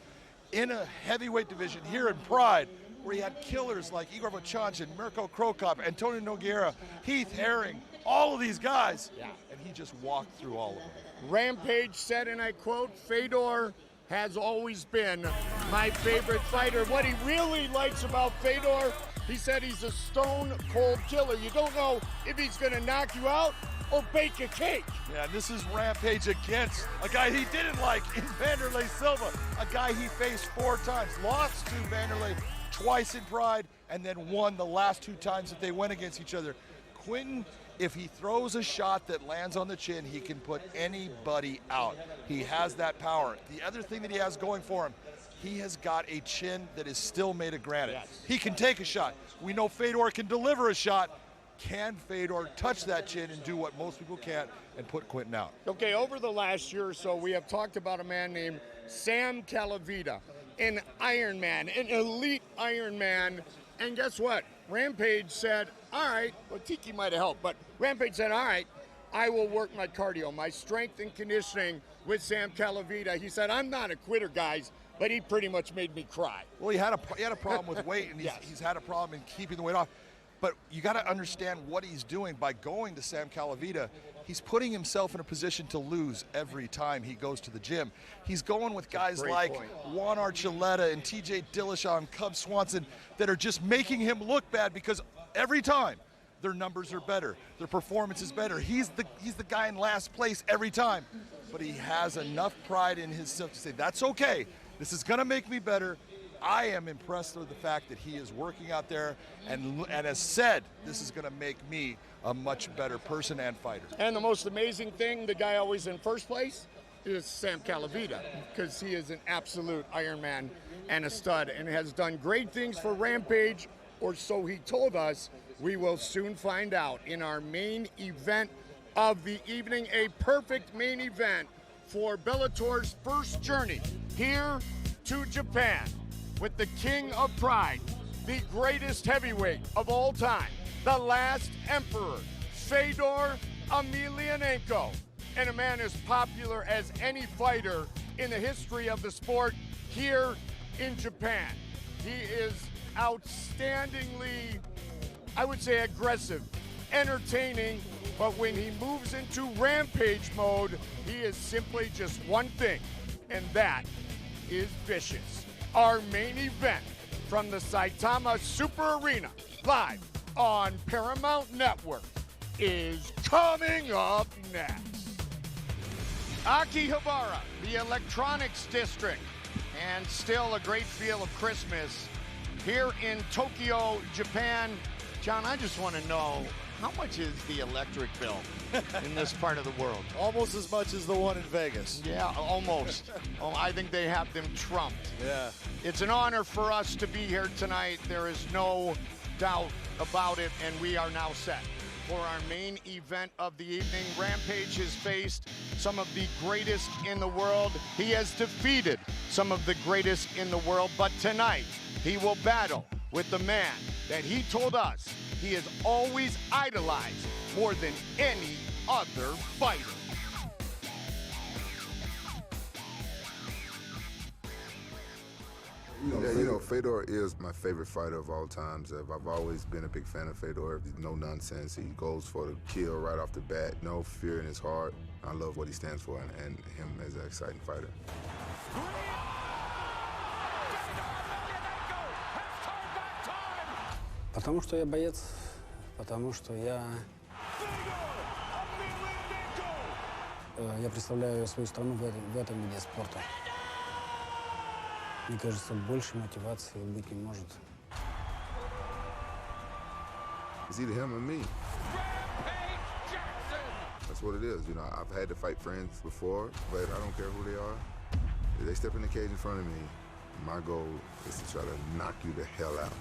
In a heavyweight division here in Pride, where he had killers like Igor Vachanchyn, Mirko Krokop, Antonio Nogueira, Heath Herring, all of these guys, and he just walked through all of them. Rampage said, and I quote, Fedor has always been my favorite fighter. What he really likes about Fedor, he said he's a stone-cold killer. You don't know if he's going to knock you out or bake a cake. Yeah, this is Rampage against a guy he didn't like in Vanderlei Silva, a guy he faced 4 times, lost to Vanderlei twice in Pride, and then won the last 2 times that they went against each other. Quinton, if he throws a shot that lands on the chin, he can put anybody out. He has that power. The other thing that he has going for him, he has got a chin that is still made of granite. Yes. He can take a shot. We know Fedor can deliver a shot. Can Fedor touch that chin and do what most people can't and put Quinton out? Okay, over the last year or so, we have talked about a man named Sam Calavita, an Ironman, an elite Ironman. And guess what? Rampage said, all right, well, Tiki might have helped, but Rampage said, all right, I will work my cardio, my strength and conditioning with Sam Calavita. He said, I'm not a quitter, guys, but he pretty much made me cry. Well, he had a problem with weight, and he's had a problem in keeping the weight off. But you got to understand what he's doing by going to Sam Calavita. He's putting himself in a position to lose every time he goes to the gym. He's going with guys like Juan Archuleta and TJ Dillashaw and Cub Swanson that are just making him look bad because every time their numbers are better, their performance is better. He's the guy in last place every time. But he has enough pride in himself to say, that's okay. This is going to make me better. I am impressed with the fact that he is working out there and has said this is going to make me a much better person and fighter. And the most amazing thing, the guy always in first place, is Sam Calavita, because he is an absolute Ironman and a stud and has done great things for Rampage, or so he told us. We will soon find out in our main event of the evening, a perfect main event for Bellator's first journey here to Japan with the King of Pride, the greatest heavyweight of all time, the last emperor, Fedor Emelianenko, and a man as popular as any fighter in the history of the sport here in Japan. He is outstandingly, I would say, aggressive, entertaining, but when he moves into Rampage mode, he is simply just one thing, and that is vicious. Our main event from the Saitama Super Arena, live on Paramount Network, is coming up next. Akihabara, the electronics district, and still a great feel of Christmas here in Tokyo, Japan. John, I just want to know, how much is the electric bill in this part of the world? Almost as much as the one in Vegas. Yeah, almost. Oh, I think they have them trumped. Yeah. It's an honor for us to be here tonight. There is no doubt about it, and we are now set for our main event of the evening. Rampage has faced some of the greatest in the world. He has defeated some of the greatest in the world, but tonight he will battle with the man that he told us he has always idolized more than any other fighter. Yeah, Fedor is my favorite fighter of all times. I've always been a big fan of Fedor. No nonsense. He goes for the kill right off the bat. No fear in his heart. I love what he stands for and him as an exciting fighter. Потому что я боец, потому что я представляю свою страну в этом виде спорта. Мне кажется, больше мотивации быть не может. It's either him or me. That's what it is. You know, I've had to fight friends before, but I don't care who they are. If they step in the cage in front of me, my goal is to try to knock you the hell out.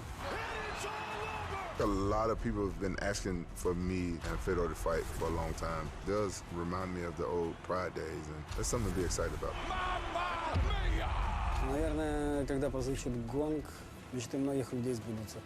A lot of people have been asking for me and Fedor to fight for a long time. It does remind me of the old Pride days, and that's something to be excited about. Наверное, когда прозвучит гонг, мечты многих людей сбудутся.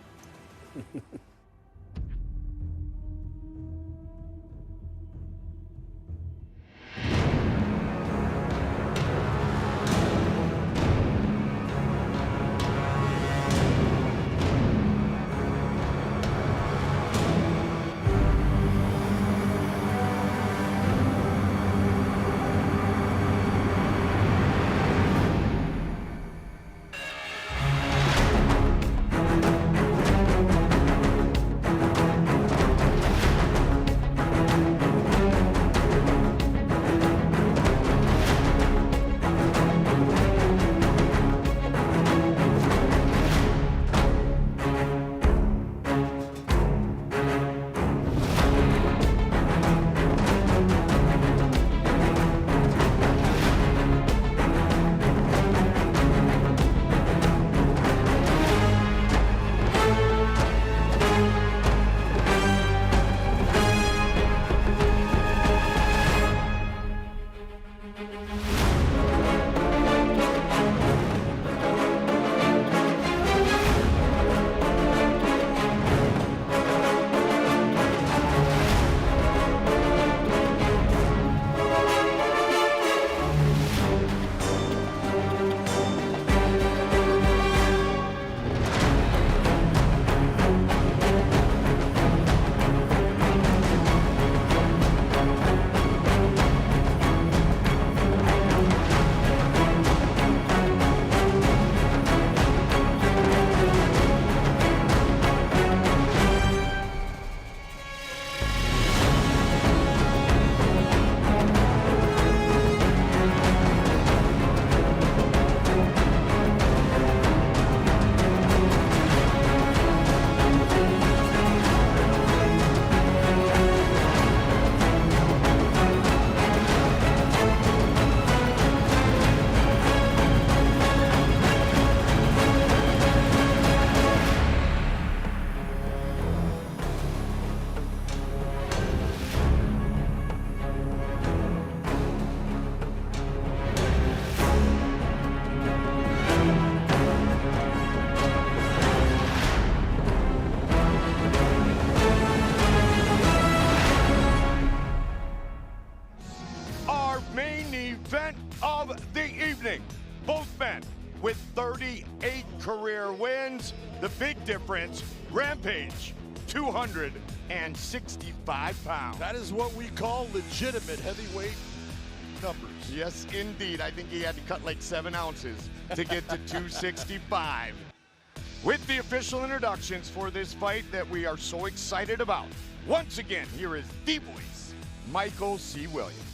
big difference, Rampage, 265 pounds. That is what we call legitimate heavyweight numbers. Yes, indeed. I think he had to cut like 7 ounces to get to 265. With the official introductions for this fight that we are so excited about, once again, here is the voice, Michael C. Williams.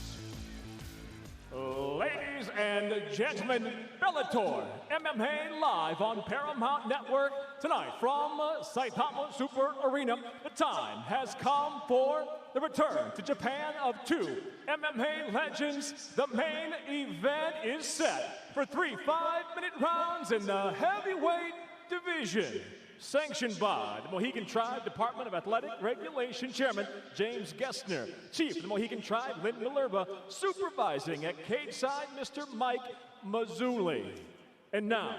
Ladies and gentlemen, Bellator MMA live on Paramount Network tonight from Saitama Super Arena. The time has come for the return to Japan of 2 MMA legends. The main event is set for 3 5-minute rounds in the heavyweight division. Sanctioned by the Mohegan Tribe Department of Athletic Regulation Chairman James Gessner, Chief of the Mohegan Tribe Lynn Milerva, supervising at cage side Mr. Mike Mazzulli. And now,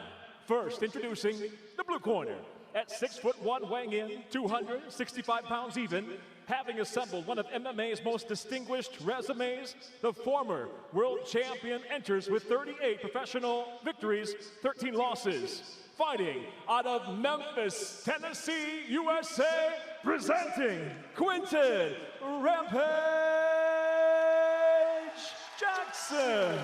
first introducing the blue corner, at 6'1", weighing in 265 pounds even, having assembled one of MMA's most distinguished resumes, the former world champion enters with 38 professional victories, 13 losses. Fighting out of Memphis, Tennessee, USA, presenting Quinton Rampage Jackson.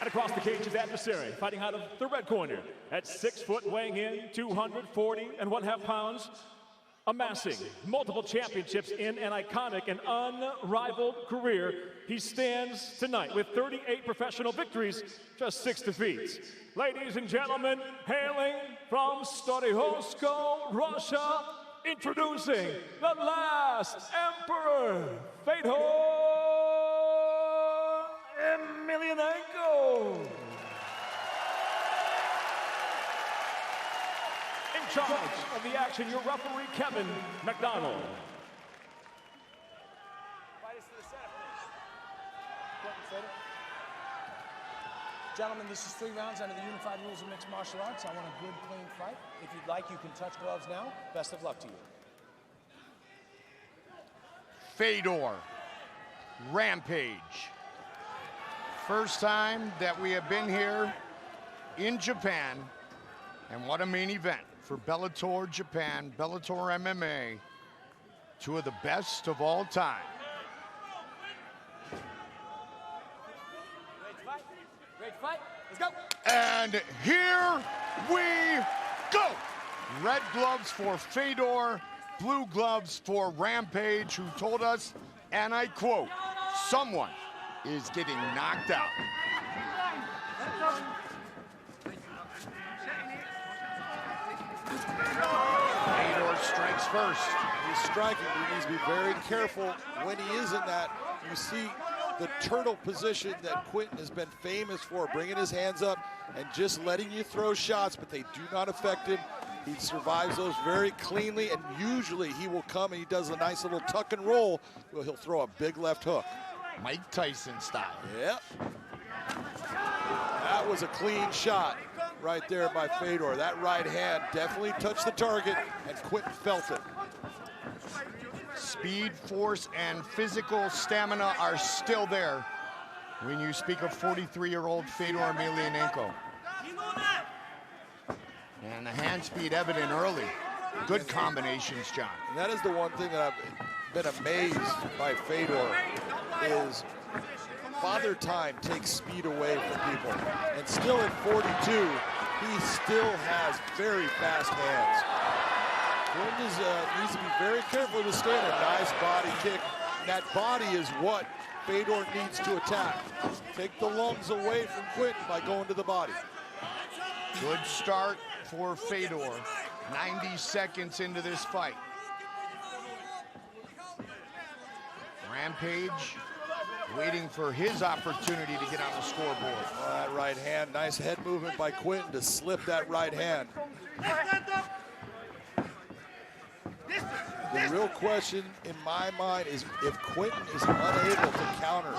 And across the cage, his adversary, fighting out of the red corner, at 6 foot, weighing in 240.5 pounds, amassing multiple championships in an iconic and unrivaled career. He stands tonight with 38 professional victories, just 6 defeats. Ladies and gentlemen, hailing from Storyhosko, Russia, introducing the last Emperor, Fedor Emelianenko. In charge of the action, your referee, Kevin McDonald. Gentlemen, this is 3 rounds under the unified rules of mixed martial arts. I want a good, clean fight. If you'd like, you can touch gloves now. Best of luck to you. Fedor, Rampage. First time that we have been here in Japan, and what a main event for Bellator Japan, Bellator MMA, 2 of the best of all time. Great fight. Let's go. And here we go. Red gloves for Fedor, blue gloves for Rampage, who told us, and I quote, someone is getting knocked out. Fedor strikes first. He's striking, but he needs to be very careful when he is in that. You see the turtle position that Quinton has been famous for, bringing his hands up and just letting you throw shots, but they do not affect him. He survives those very cleanly, and usually he will come and he does a nice little tuck and roll. Well, he'll throw a big left hook. Mike Tyson style. Yep. That was a clean shot right there by Fedor. That right hand definitely touched the target, and Quinton felt it. Speed, force, and physical stamina are still there when you speak of 43-year-old Fedor Emelianenko. And the hand speed evident early. Good combinations, John. And that is the one thing that I've been amazed by Fedor is Father Time takes speed away from people. And still at 42, he still has very fast hands. Quinton needs to be very careful to stand a nice body kick. That body is what Fedor needs to attack. Take the lungs away from Quinton by going to the body. Good start for Fedor. 90 seconds into this fight. Rampage waiting for his opportunity to get on the scoreboard. Oh, that right hand, nice head movement by Quinton to slip that right hand. The real question in my mind is if Quinton is unable to counter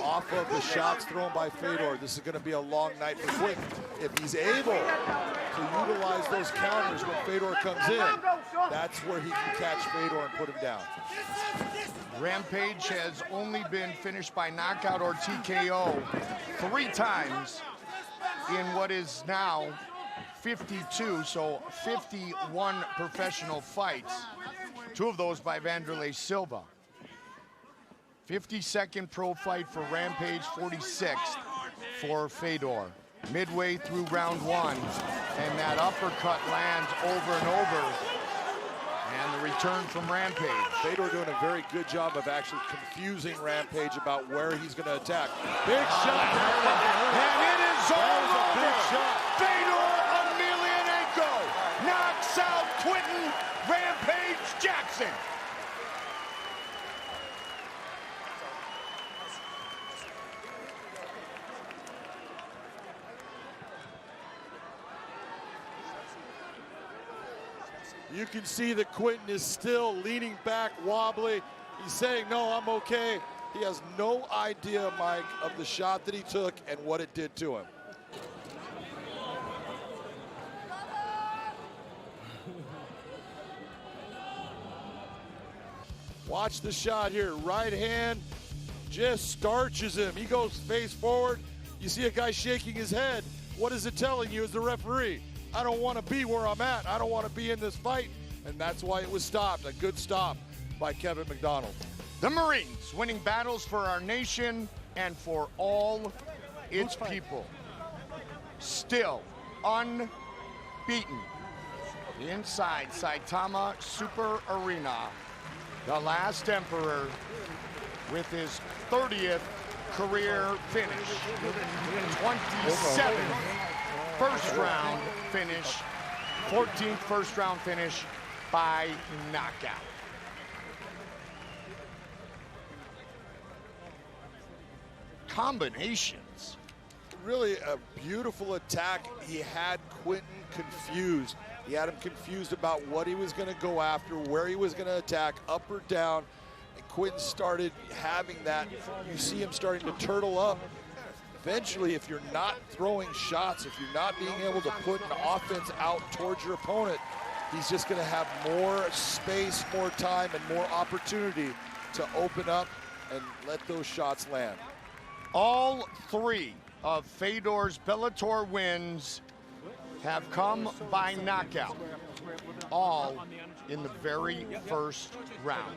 off of the shots thrown by Fedor, this is going to be a long night for Quinton. If he's able to utilize those counters when Fedor comes in, that's where he can catch Fedor and put him down. Rampage has only been finished by knockout or TKO 3 times in what is now 52, so 51 professional fights. 2 of those by Vanderlei Silva. 52nd pro fight for Rampage, 46th for Fedor. Midway through round 1, and that uppercut lands over and over. And the return from Rampage. Fedor doing a very good job of actually confusing Rampage about where he's going to attack. Big shot. And it is all over. Big shot. Fedor Emelianenko knocks out Quinton Rampage Jackson. You can see that Quinton is still leaning back, wobbly. He's saying, no, I'm okay. He has no idea, Mike, of the shot that he took and what it did to him. Watch the shot here. Right hand just starches him. He goes face forward. You see a guy shaking his head. What is it telling you as the referee? I don't want to be where I'm at. I don't want to be in this fight. And that's why it was stopped. A good stop by Kevin McDonald. The Marines winning battles for our nation and for all its people. Still unbeaten inside Saitama Super Arena. The last emperor with his 30th career finish. 27th first round finish. 14th first round finish by knockout. Combinations. Really a beautiful attack. He had Quinton confused. He had him confused about what he was going to go after, where he was going to attack, up or down. And Quinton started having that. You see him starting to turtle up. Eventually, if you're not throwing shots, if you're not being able to put an offense out towards your opponent, he's just going to have more space, more time, and more opportunity to open up and let those shots land. All 3 of Fedor's Bellator wins have come by knockout, all in the very first round.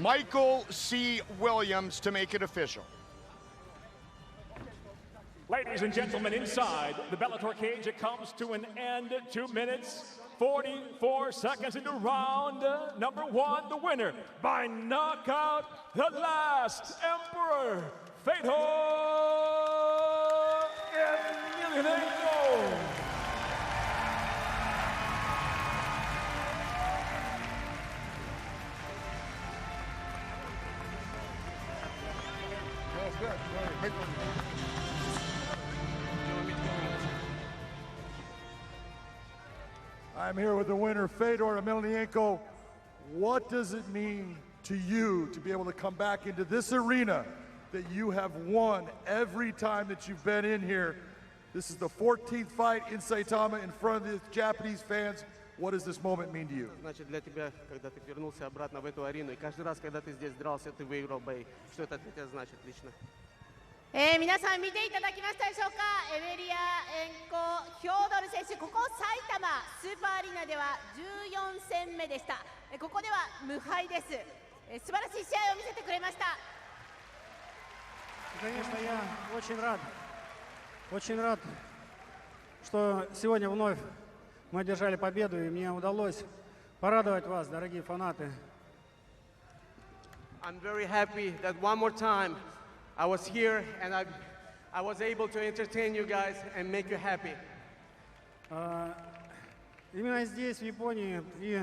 Michael C. Williams to make it official. Ladies and gentlemen, inside the Bellator cage, it comes to an end. 2 minutes, 44 seconds into round number 1. The winner by knockout, the last emperor, Fedor Emelianenko. I'm here with the winner, Fedor Emelianenko. What does it mean to you to be able to come back into this arena that you have won every time that you've been in here? This is the 14th fight in Saitama in front of the Japanese fans. What does this moment mean to you? Значит, для тебя, когда ты вернулся обратно в эту арену, и каждый раз, когда ты здесь дрался, ты выиграл бои. Что это для тебя значит лично? 皆さん見ていただきましたでしょうか。エメリアエンコ・ヒョードル選手、ここ埼玉スーパーアリーナでは14戦目でした。ここでは無敗です。素晴らしい試合を見せてくれました。Конечно, я очень рад, что сегодня вновь мы одержали победу, и мне удалось порадовать вас, дорогие фанаты. I'm very happy that one more time I was here and I was able to entertain you guys and make you happy. Именно здесь, в Японии, и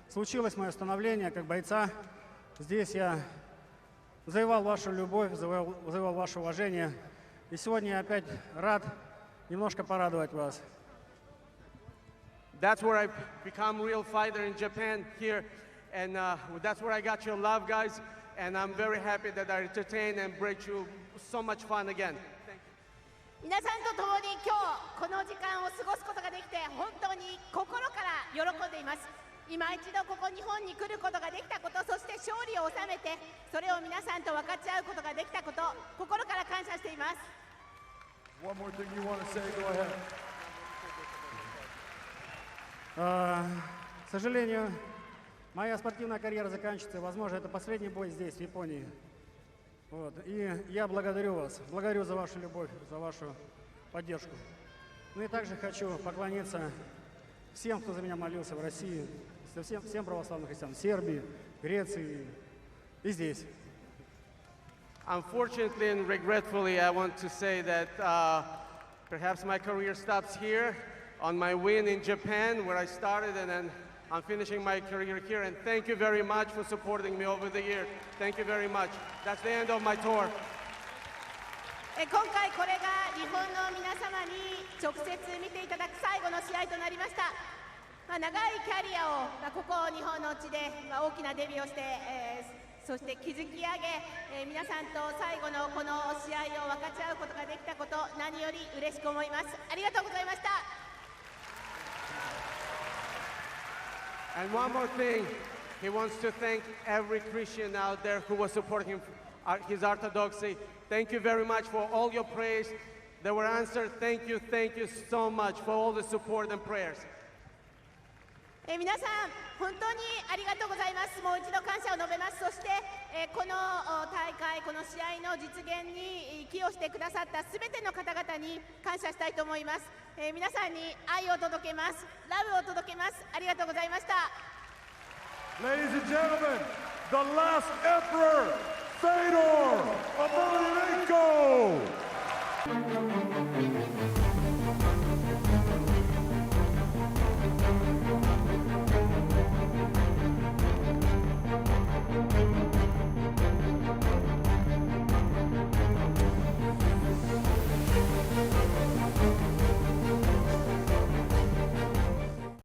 случилось мое становление как бойца. Здесь я завоевал вашу любовь, завоевал ваше уважение. И сегодня я опять рад немножко порадовать вас. That's where I become real fighter in Japan here, and that's where I got your love, guys. And I'm very happy that I entertain and bring you so much fun again. 皆さんと共に今日この時間を過ごすことができて本当に心から喜んでいます。今一度ここ日本に来ることができたこと、そして勝利を収めてそれを皆さんと分かち合うことができたこと、心から感謝しています。One more thing you want to say, go ahead. К сожалению, моя спортивная карьера заканчивается. Возможно, это последний бой здесь, в Японии. Вот. И я благодарю вас. Благодарю за вашу любовь, за вашу поддержку. Ну и также хочу поклониться всем, кто за меня молился в России, всем православным христианам в Сербии, Греции и здесь. Unfortunately and regretfully, I want to say that perhaps my career stops here on my win in Japan, where I started, and then I'm finishing my career here. And thank you very much for supporting me over the years. Thank you very much. That's the end of my tour. 今回これが日本の皆様に直接見ていただく最後の試合となりました。長いキャリアをここ日本の地で大きなデビューをして、そして築き上げ、皆さんと最後のこの試合を分かち合うことができたこと、何より嬉しく思います。ありがとうございました。And one more thing, he wants to thank every Christian out there who was supporting his orthodoxy. Thank you very much for all your prayers. They were answered. Thank you so much for all the support and prayers. 皆さん、本当にありがとうございます。もう一度感謝を述べます。そして、この大会、この試合の実現に寄与してくださったすべての方々に感謝したいと思います。皆さんに愛を届けます。ラブを届けます。ありがとうございました。Ladies and gentlemen, the last emperor, Fedor Emelianenko!